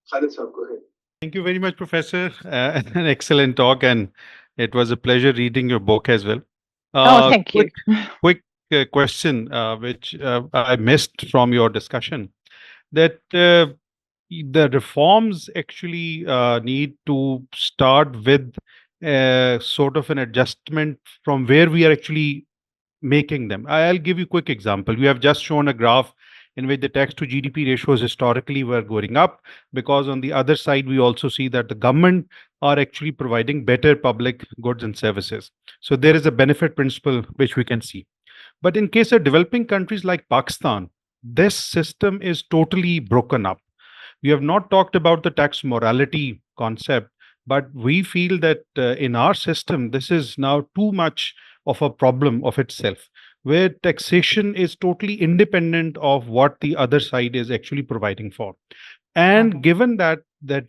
sir, go ahead. Thank you very much, Professor. An excellent talk, and it was a pleasure reading your book as well. Thank you. Quick question, which I missed from your discussion, that the reforms actually need to start with sort of an adjustment from where we are actually making them. I'll give you a quick example. We have just shown a graph in which the tax to GDP ratios historically were going up, because on the other side, we also see that the government are actually providing better public goods and services. So there is a benefit principle which we can see. But in case of developing countries like Pakistan, this system is totally broken up. We have not talked about the tax morality concept, but we feel that in our system, this is now too much of a problem of itself, where taxation is totally independent of what the other side is actually providing for. And given that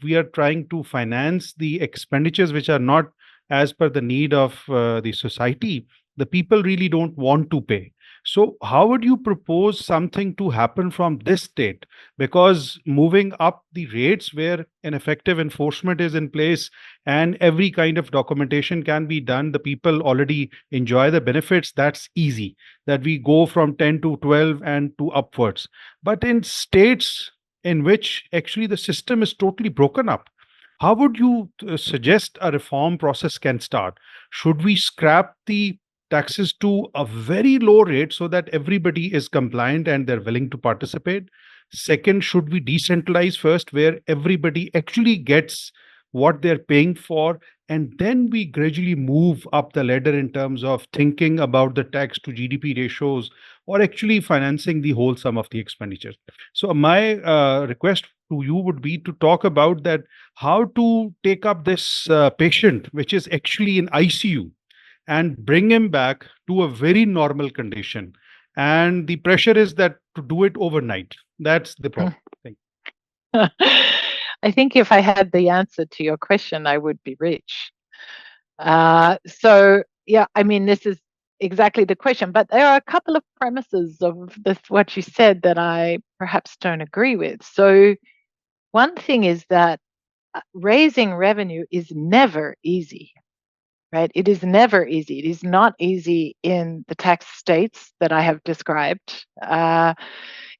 we are trying to finance the expenditures which are not as per the need of the society, the people really don't want to pay. So how would you propose something to happen from this state? Because moving up the rates where an effective enforcement is in place and every kind of documentation can be done, the people already enjoy the benefits, that's easy. That we go from 10 to 12 and to upwards. But in states in which actually the system is totally broken up, how would you suggest a reform process can start? Should we scrap the taxes to a very low rate so that everybody is compliant and they're willing to participate? Second, should we decentralize first, where everybody actually gets what they're paying for, and then we gradually move up the ladder in terms of thinking about the tax to GDP ratios or actually financing the whole sum of the expenditures? So my request to you would be to talk about that, how to take up this patient which is actually in ICU and bring him back to a very normal condition. And the pressure is that to do it overnight. That's the problem. Thank you. I think if I had the answer to your question, I would be rich. So, yeah, I mean, this is exactly the question, but there are a couple of premises of this, what you said, that I perhaps don't agree with. So one thing is that raising revenue is never easy. Right? It is never easy. It is not easy in the tax states that I have described. It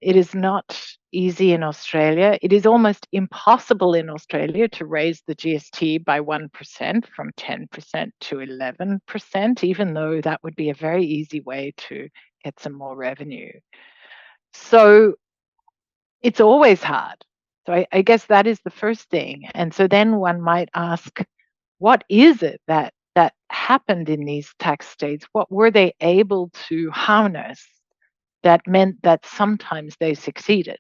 is not easy in Australia. It is almost impossible in Australia to raise the GST by 1% from 10% to 11%, even though that would be a very easy way to get some more revenue. So it's always hard. So I guess that is the first thing. And so then one might ask, what is it that happened in these tax states? What were they able to harness that meant that sometimes they succeeded?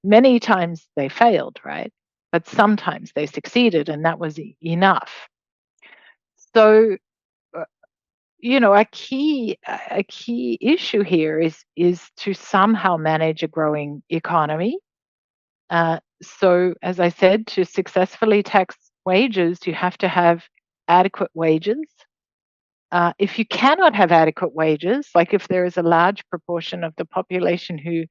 Many times they failed, right? But sometimes they succeeded, and that was enough. So, a key issue here is to somehow manage a growing economy. So, as I said, to successfully tax wages, you have to have adequate wages. If you cannot have adequate wages, like if there is a large proportion of the population who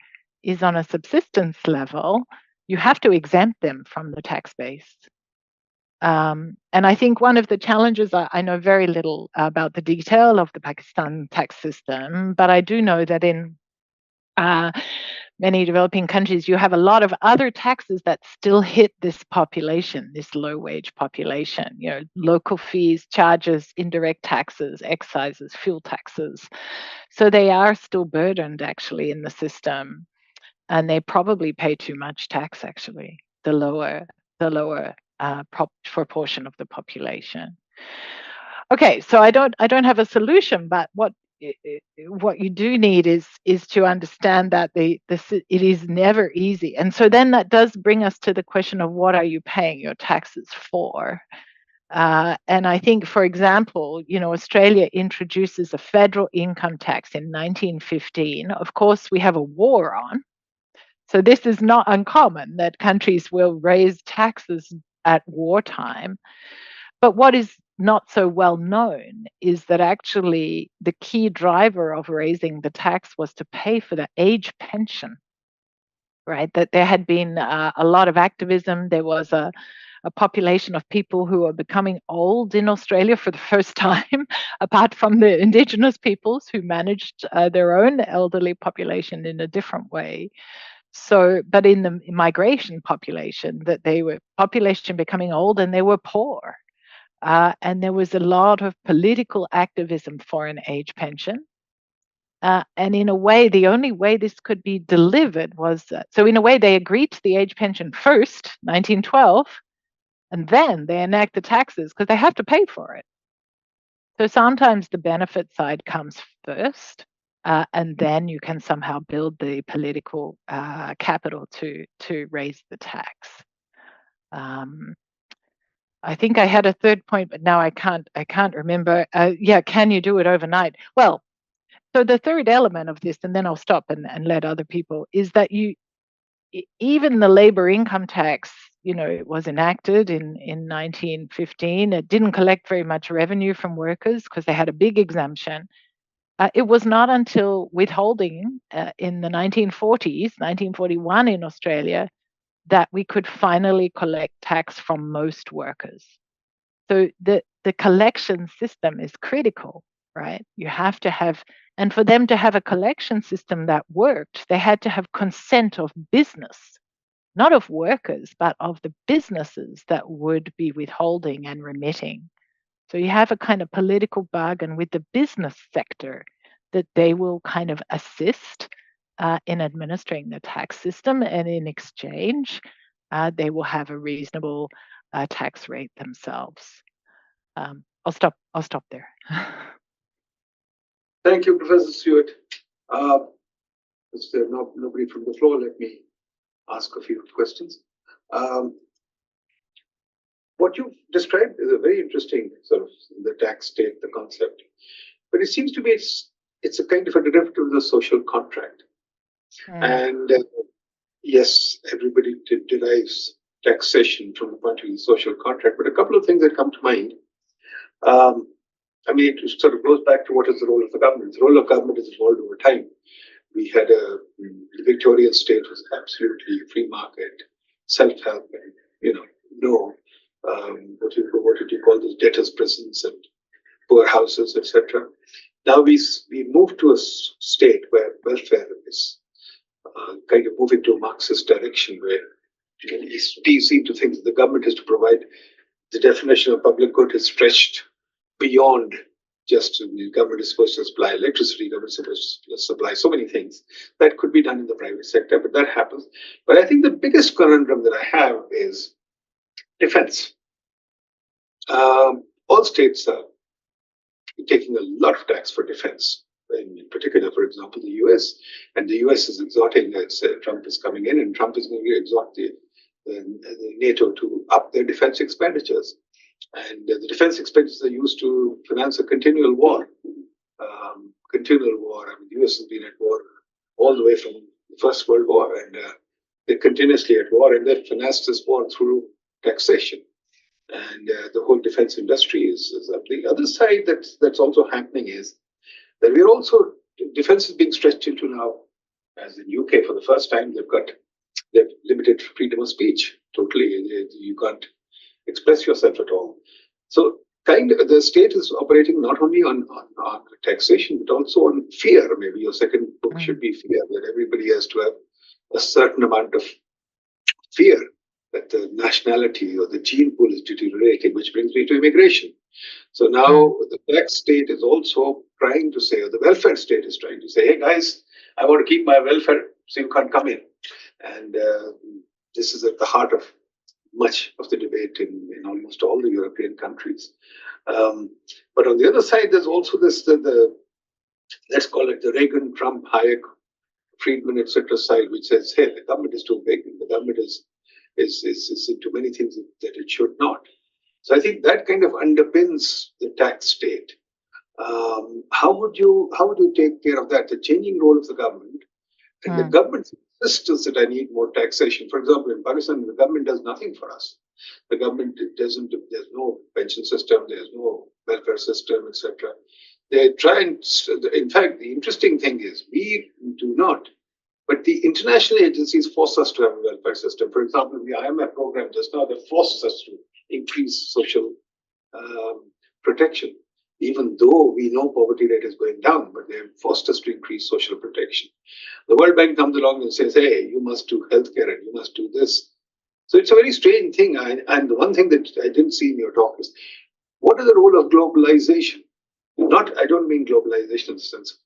is on a subsistence level, you have to exempt them from the tax base. And I think one of the challenges, I know very little about the detail of the Pakistan tax system, but I do know that in many developing countries, you have a lot of other taxes that still hit this population, this low wage population, local fees, charges, indirect taxes, excises, fuel taxes. So they are still burdened actually in the system, and they probably pay too much tax actually, the lower proportion of the population. Okay, so I don't have a solution, but what you do need is to understand that it is never easy. And so then that does bring us to the question of what are you paying your taxes for? And I think, for example, Australia introduces a federal income tax in 1915. Of course, we have a war on. So this is not uncommon that countries will raise taxes at wartime. But what is not so well known is that actually the key driver of raising the tax was to pay for the age pension, right? That there had been a lot of activism. There was a population of people who are becoming old in Australia for the first time, apart from the Indigenous peoples who managed their own elderly population in a different way. So, but in the migration population, that they were population becoming old and they were poor. And there was a lot of political activism for an age pension. And in a way, the only way this could be delivered was so, in a way, they agreed to the age pension first, 1912, and then they enact the taxes because they have to pay for it. So sometimes the benefit side comes first, and then you can somehow build the political capital to raise the tax. I think I had a third point, but now I can't remember. Can you do it overnight? Well, so the third element of this, and then I'll stop and let other people, is that even the labor income tax, it was enacted in 1915. It didn't collect very much revenue from workers because they had a big exemption. It was not until withholding in the 1940s, 1941 in Australia, that we could finally collect tax from most workers. So the collection system is critical, right? You have to have, and for them to have a collection system that worked, they had to have consent of business, not of workers, but of the businesses that would be withholding and remitting. So you have a kind of political bargain with the business sector that they will kind of assist in administering the tax system, and in exchange, they will have a reasonable tax rate themselves. I'll stop there. Thank you, Professor Stewart. Is there nobody from the floor? Let me ask a few questions. What you've described is a very interesting sort of the tax state, the concept, but it seems to be it's a kind of a derivative of the social contract. And yes, everybody derives taxation from the point of view of the social contract, but a couple of things that come to mind. I mean, it sort of goes back to what is the role of the government. The role of government has evolved over time. We had the Victorian state was absolutely free market, self-help, and no, what did you call those debtors' prisons and poor houses, etc. Now we move to a state where welfare is kind of moving to a Marxist direction, where you seem to think that the government has to provide. The definition of public good is stretched beyond just the government is supposed to supply electricity, government is supposed to supply so many things. That could be done in the private sector, but that happens. But I think the biggest conundrum that I have is defense. All states are taking a lot of tax for defense. In particular, for example, the US. And the US is exhorting, Trump is coming in, and Trump is going to exhort the NATO to up their defense expenditures. And the defense expenditures are used to finance a continual war. Continual war. I mean, the US has been at war all the way from the First World War, and they're continuously at war, and they've financed this war through taxation. And the whole defense industry is up. The other side that's also happening is that we're also, defense is being stretched into now, as in UK for the first time, they've limited freedom of speech totally. You can't express yourself at all. So kind of the state is operating not only on taxation, but also on fear. Maybe your second book should be fear, that everybody has to have a certain amount of fear that the nationality or the gene pool is deteriorating, which brings me to immigration. So now the tax state is also trying to say, or the welfare state is trying to say, hey guys, I want to keep my welfare, so you can't come in. And this is at the heart of much of the debate in almost all the European countries. But on the other side, there's also this, let's call it the Reagan, Trump, Haque, Friedman, etc. side, which says, hey, the government is too big, and the government is into many things that it should not. So I think that kind of underpins the tax state. How would you take care of that? The changing role of the government and the government's insistence that I need more taxation. For example, in Pakistan, the government does nothing for us. The government doesn't. There's no pension system. There's no welfare system, etc. They try and. In fact, the interesting thing is we do not. But the international agencies force us to have a welfare system. For example, the IMF program just now, they forced us to increase social protection, even though we know poverty rate is going down, but they forced us to increase social protection. The World Bank comes along and says, hey, you must do healthcare and you must do this. So it's a very strange thing. And the one thing that I didn't see in your talk is, what is the role of globalization? I don't mean globalization in the sense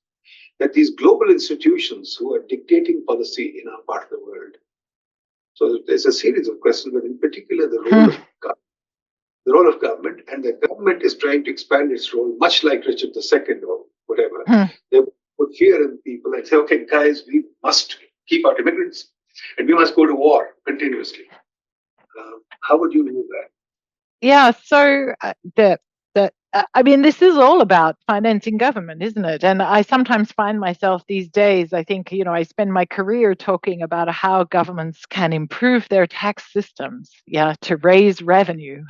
that these global institutions who are dictating policy in our part of the world. So there's a series of questions, but in particular, the role of government, and the government is trying to expand its role, much like Richard II or whatever. They put fear in people and say, okay, guys, we must keep out immigrants and we must go to war continuously. How would you do that? Yeah, so I mean, this is all about financing government, isn't it? And I sometimes find myself these days, I think, I spend my career talking about how governments can improve their tax systems, to raise revenue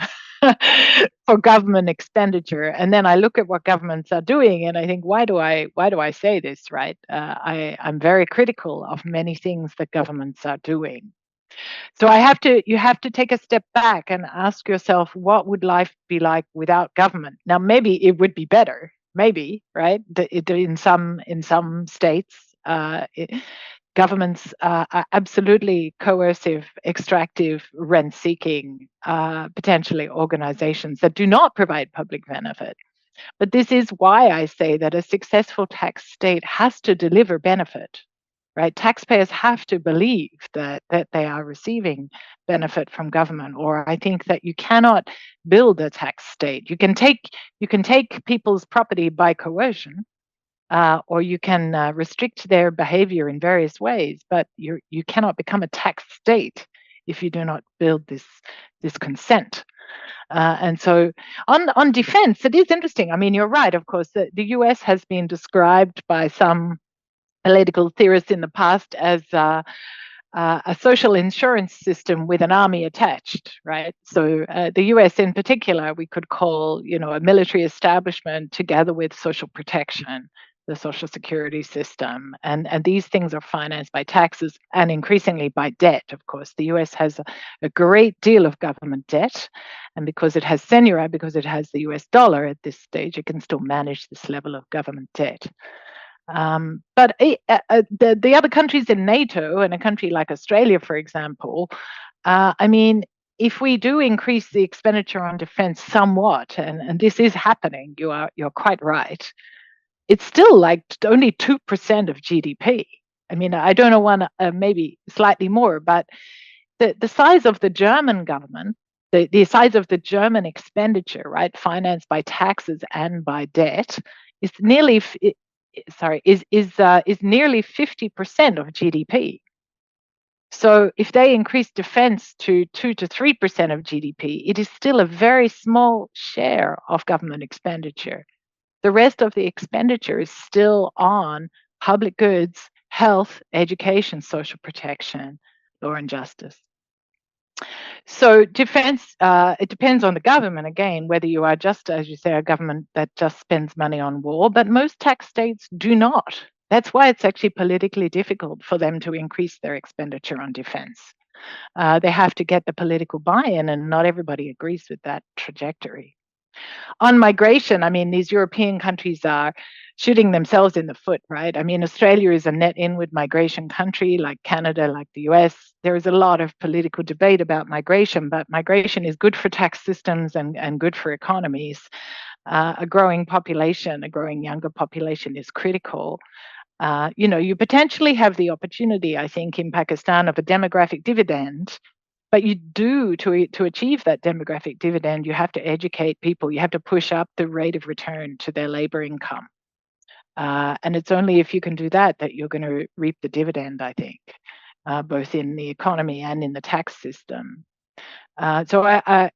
for government expenditure. And then I look at what governments are doing and I think, why do I say this, right? I'm very critical of many things that governments are doing. So you have to take a step back and ask yourself, what would life be like without government? Now, maybe it would be better, maybe, right? In some states, governments are absolutely coercive, extractive, rent-seeking, potentially organizations that do not provide public benefit. But this is why I say that a successful tax state has to deliver benefit. Right, taxpayers have to believe that they are receiving benefit from government, or I think that you cannot build a tax state. You can take people's property by coercion, or you can restrict their behavior in various ways, but you cannot become a tax state if you do not build this consent. And so on defense, it is interesting. I mean, you're right, of course, the US has been described by some political theorists in the past as a social insurance system with an army attached, right? So the US in particular, we could call, a military establishment together with social protection, the social security system. And these things are financed by taxes and increasingly by debt. Of course, the US has a great deal of government debt. And because it has señora, because it has the US dollar at this stage, it can still manage this level of government debt. But the other countries in NATO and a country like Australia, for example, I mean, if we do increase the expenditure on defense somewhat, and this is happening, you're quite right, it's still like only 2% of GDP. I mean, I don't know, maybe slightly more, but the size of the German government, the size of the German expenditure, right, financed by taxes and by debt, is nearly nearly 50% of GDP. So if they increase defense to 2 to 3% of GDP, it is still a very small share of government expenditure. The rest of the expenditure is still on public goods, health, education, social protection, law and justice. So defense, it depends on the government, again, whether you are just, as you say, a government that just spends money on war, but most tax states do not. That's why it's actually politically difficult for them to increase their expenditure on defense. They have to get the political buy-in, and not everybody agrees with that trajectory. On migration, I mean, these European countries are shooting themselves in the foot, right? I mean, Australia is a net inward migration country, like Canada, like the US. There is a lot of political debate about migration, but migration is good for tax systems and good for economies. A growing population, a growing younger population is critical. You potentially have the opportunity, I think, in Pakistan of a demographic dividend. But you do, to achieve that demographic dividend, you have to educate people. You have to push up the rate of return to their labor income. And it's only if you can do that you're going to reap the dividend, I think, both in the economy and in the tax system. So I'm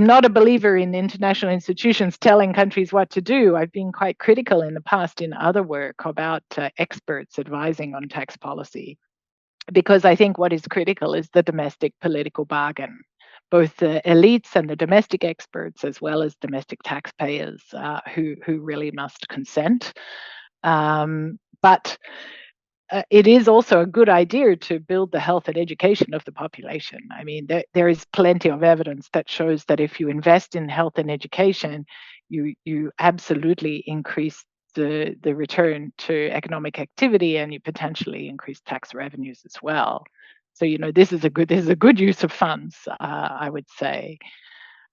not a believer in international institutions telling countries what to do. I've been quite critical in the past in other work about experts advising on tax policy, because I think what is critical is the domestic political bargain, both the elites and the domestic experts, as well as domestic taxpayers who really must consent. But it is also a good idea to build the health and education of the population. I mean, there is plenty of evidence that shows that if you invest in health and education, you absolutely increase the return to economic activity, and you potentially increase tax revenues as well. So this is a good use of funds, I would say.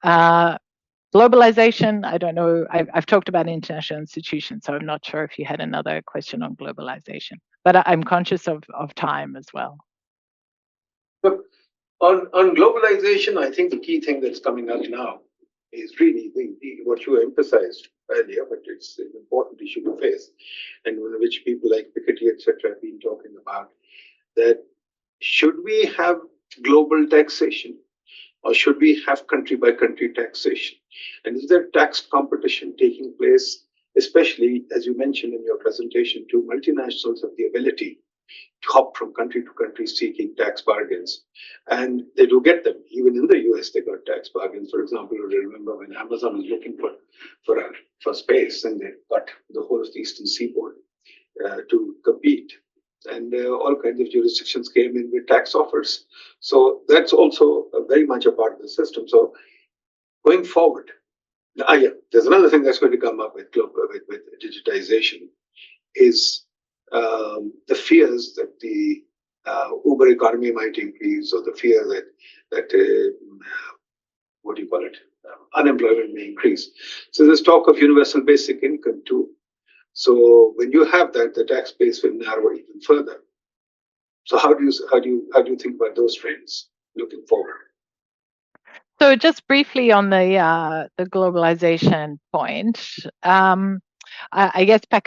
Globalization, I don't know. I've talked about international institutions, so I'm not sure if you had another question on globalization, but I'm conscious of time as well. Look, on globalization, I think the key thing that's coming up now is really what you emphasized earlier, but it's an important issue to face, and which people like Piketty, etc., have been talking about, that should we have global taxation, or should we have country by country taxation? And is there tax competition taking place, especially, as you mentioned in your presentation, to multinationals have the ability to hop from country to country seeking tax bargains? And they do get them. Even in the US, they got tax bargains. For example, you remember when Amazon was looking for space, and they got the whole of the Eastern Seaboard to compete. And all kinds of jurisdictions came in with tax offers. So that's also very much a part of the system. So going forward, there's another thing that's going to come up with digitization is the fears that the Uber economy might increase, or the fear that what do you call it, unemployment may increase. So there's talk of universal basic income too. So when you have that, the tax base will narrow even further. So how do you think about those trends looking forward? So just briefly on the globalization point, I guess I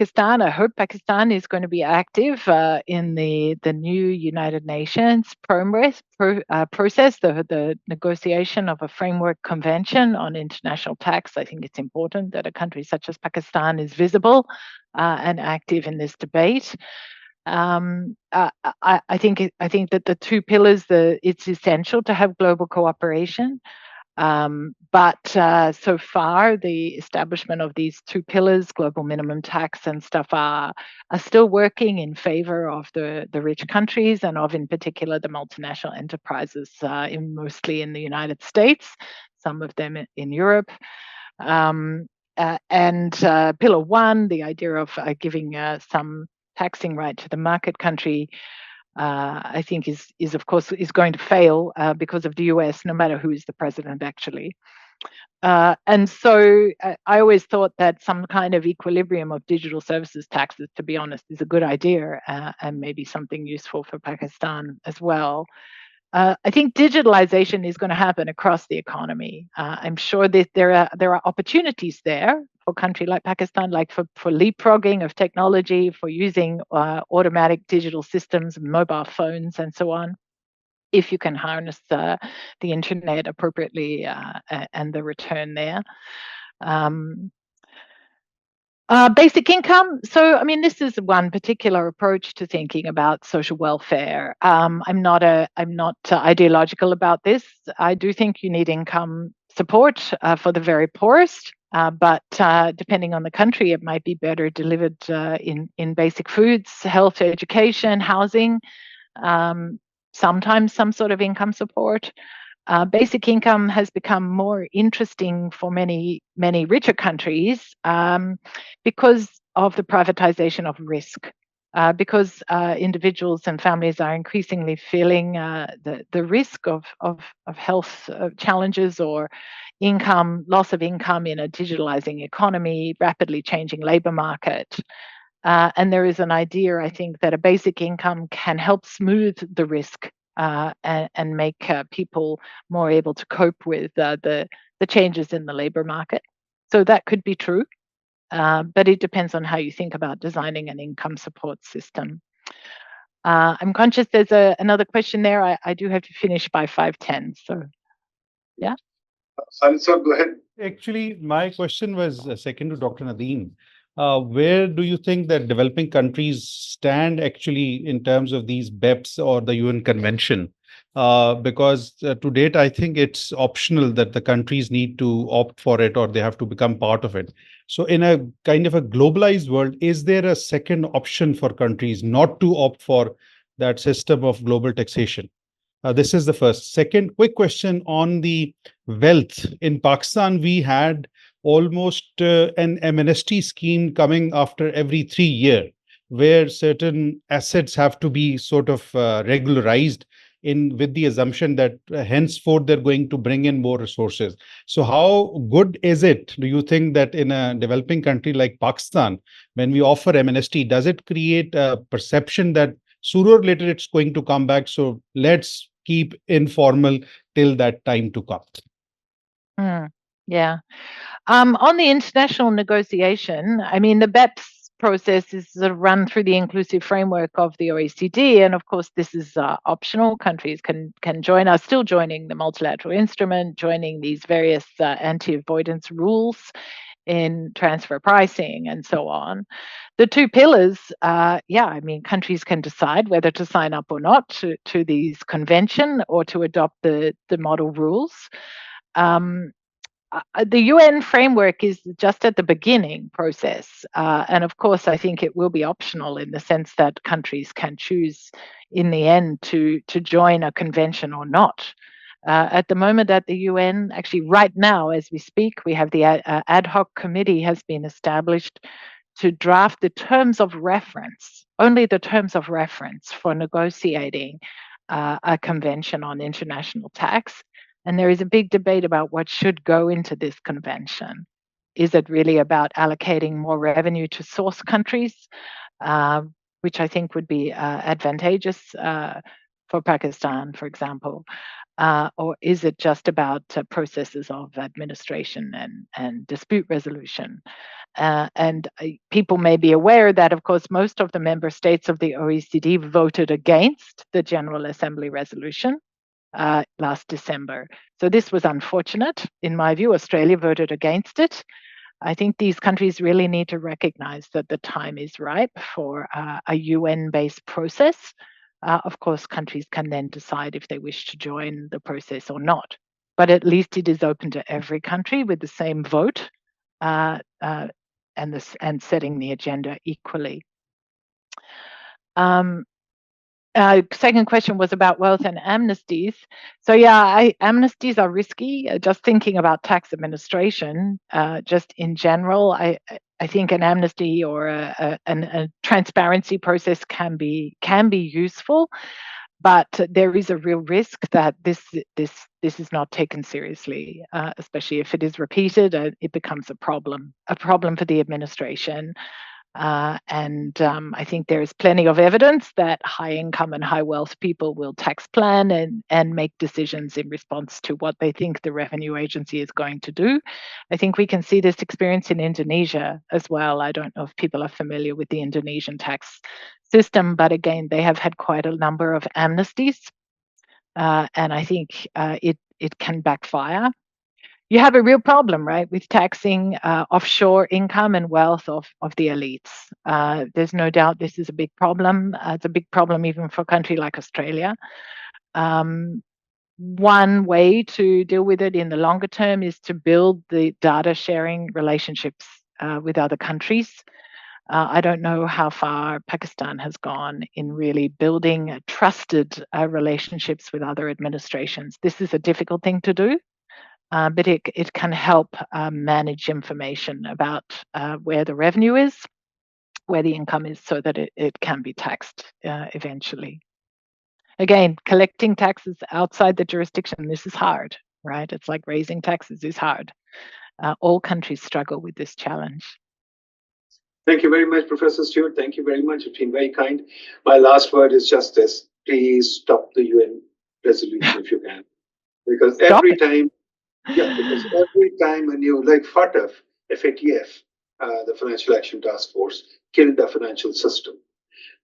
hope Pakistan is going to be active in the new United Nations process, the negotiation of a framework convention on international tax. I think it's important that a country such as Pakistan is visible and active in this debate. I think that the two pillars, it's essential to have global cooperation. But so far, the establishment of these two pillars, global minimum tax and stuff, are still working in favor of the rich countries, and of, in particular, the multinational enterprises, mostly in the United States, some of them in Europe. And Pillar 1, the idea of giving some taxing right to the market country, I think is of course is going to fail because of the US, no matter who is the president actually. And so I always thought that some kind of equilibrium of digital services taxes, to be honest, is a good idea and maybe something useful for Pakistan as well. I think digitalization is going to happen across the economy. I'm sure that there are opportunities there for a country like Pakistan, like for leapfrogging of technology, for using automatic digital systems, mobile phones, and so on, if you can harness the internet appropriately and the return there. Basic income. So, I mean, this is one particular approach to thinking about social welfare. I'm not ideological about this. I do think you need income support for the very poorest, but depending on the country, it might be better delivered in basic foods, health, education, housing. Sometimes some sort of income support. Basic income has become more interesting for many richer countries because of the privatization of risk. Because individuals and families are increasingly feeling the risk of health challenges or loss of income in a digitalizing economy, rapidly changing labor market. And there is an idea, I think, that a basic income can help smooth the risk and make people more able to cope with the changes in the labor market. So that could be true, but it depends on how you think about designing an income support system. I'm conscious there's another question there. I do have to finish by 5:10, so yeah. Sir, go ahead. Actually, my question was second to Dr. Nadeem. Where do you think that developing countries stand actually in terms of these BEPS or the UN Convention? Because to date, I think it's optional that the countries need to opt for it or they have to become part of it. So in a kind of a globalized world, is there a second option for countries not to opt for that system of global taxation? This is the first. Second, quick question on the wealth. In Pakistan, we had almost an amnesty scheme coming after every 3 years, where certain assets have to be sort of regularized in with the assumption that henceforth they're going to bring in more resources. So how good is it, do you think, that in a developing country like Pakistan, when we offer amnesty, does it create a perception that sooner or later it's going to come back? So let's keep informal till that time to come. Yeah. On the international negotiation, I mean, the BEPS process is sort of run through the inclusive framework of the OECD, and of course, this is optional. Countries can join, are still joining the multilateral instrument, joining these various anti-avoidance rules in transfer pricing and so on. The two pillars, I mean, countries can decide whether to sign up or not to these convention or to adopt the model rules. The UN framework is just at the beginning process. And of course, I think it will be optional in the sense that countries can choose in the end to join a convention or not. At the moment at the UN, actually right now as we speak, we have the ad hoc committee has been established to draft the terms of reference, only the terms of reference for negotiating a convention on international tax. And there is a big debate about what should go into this convention. Is it really about allocating more revenue to source countries, which I think would be advantageous for Pakistan, for example? Or is it just about processes of administration and dispute resolution? And people may be aware that, of course, most of the member states of the OECD voted against the General Assembly resolution last December. So this was unfortunate. In my view, Australia voted against it. I think these countries really need to recognize that the time is ripe for a UN-based process. Of course, countries can then decide if they wish to join the process or not. But at least it is open to every country with the same vote and setting the agenda equally. Second question was about wealth and amnesties. So amnesties are risky. Just thinking about tax administration, just in general, I think an amnesty or a transparency process can be useful, but there is a real risk that this is not taken seriously, especially if it is repeated. It becomes a problem for the administration. And I think there is plenty of evidence that high income and high wealth people will tax plan and make decisions in response to what they think the revenue agency is going to do. I think we can see this experience in Indonesia as well. I don't know if people are familiar with the Indonesian tax system, but again, they have had quite a number of amnesties. And I think it can backfire. You have a real problem, right, with taxing offshore income and wealth of the elites. There's no doubt this is a big problem. It's a big problem even for a country like Australia. One way to deal with it in the longer term is to build the data sharing relationships with other countries. I don't know how far Pakistan has gone in really building trusted relationships with other administrations. This is a difficult thing to do. But it can help manage information about where the revenue is, where the income is, so that it can be taxed eventually. Again, collecting taxes outside the jurisdiction, this is hard, right? It's like raising taxes is hard. All countries struggle with this challenge. Thank you very much, Professor Stewart. Thank you very much. You've been very kind. My last word is just this. Please stop the UN resolution if you can. Because every time when you, like FATF, the Financial Action Task Force, killed the financial system.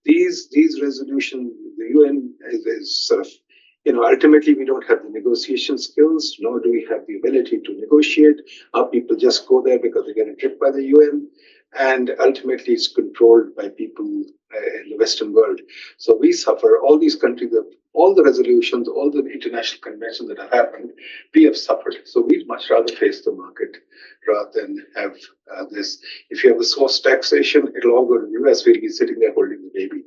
These resolutions, the UN is sort of, ultimately we don't have the negotiation skills, nor do we have the ability to negotiate. Our people just go there because they get a trip by the UN, and ultimately it's controlled by people in the Western world. So we suffer, all these countries, all the resolutions, all the international conventions that have happened, we have suffered. So we'd much rather face the market rather than have this. If you have a source taxation, it'll all go to the US, we'll be sitting there holding the baby.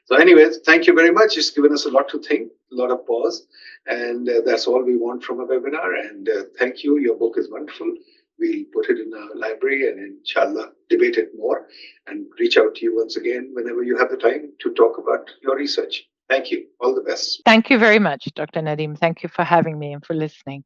So anyways, thank you very much. It's given us a lot to think, a lot of pause, and that's all we want from a webinar. And thank you. Your book is wonderful. We'll put it in our library and inshallah debate it more and reach out to you once again whenever you have the time to talk about your research. Thank you. All the best. Thank you very much, Dr. Nadeem. Thank you for having me and for listening.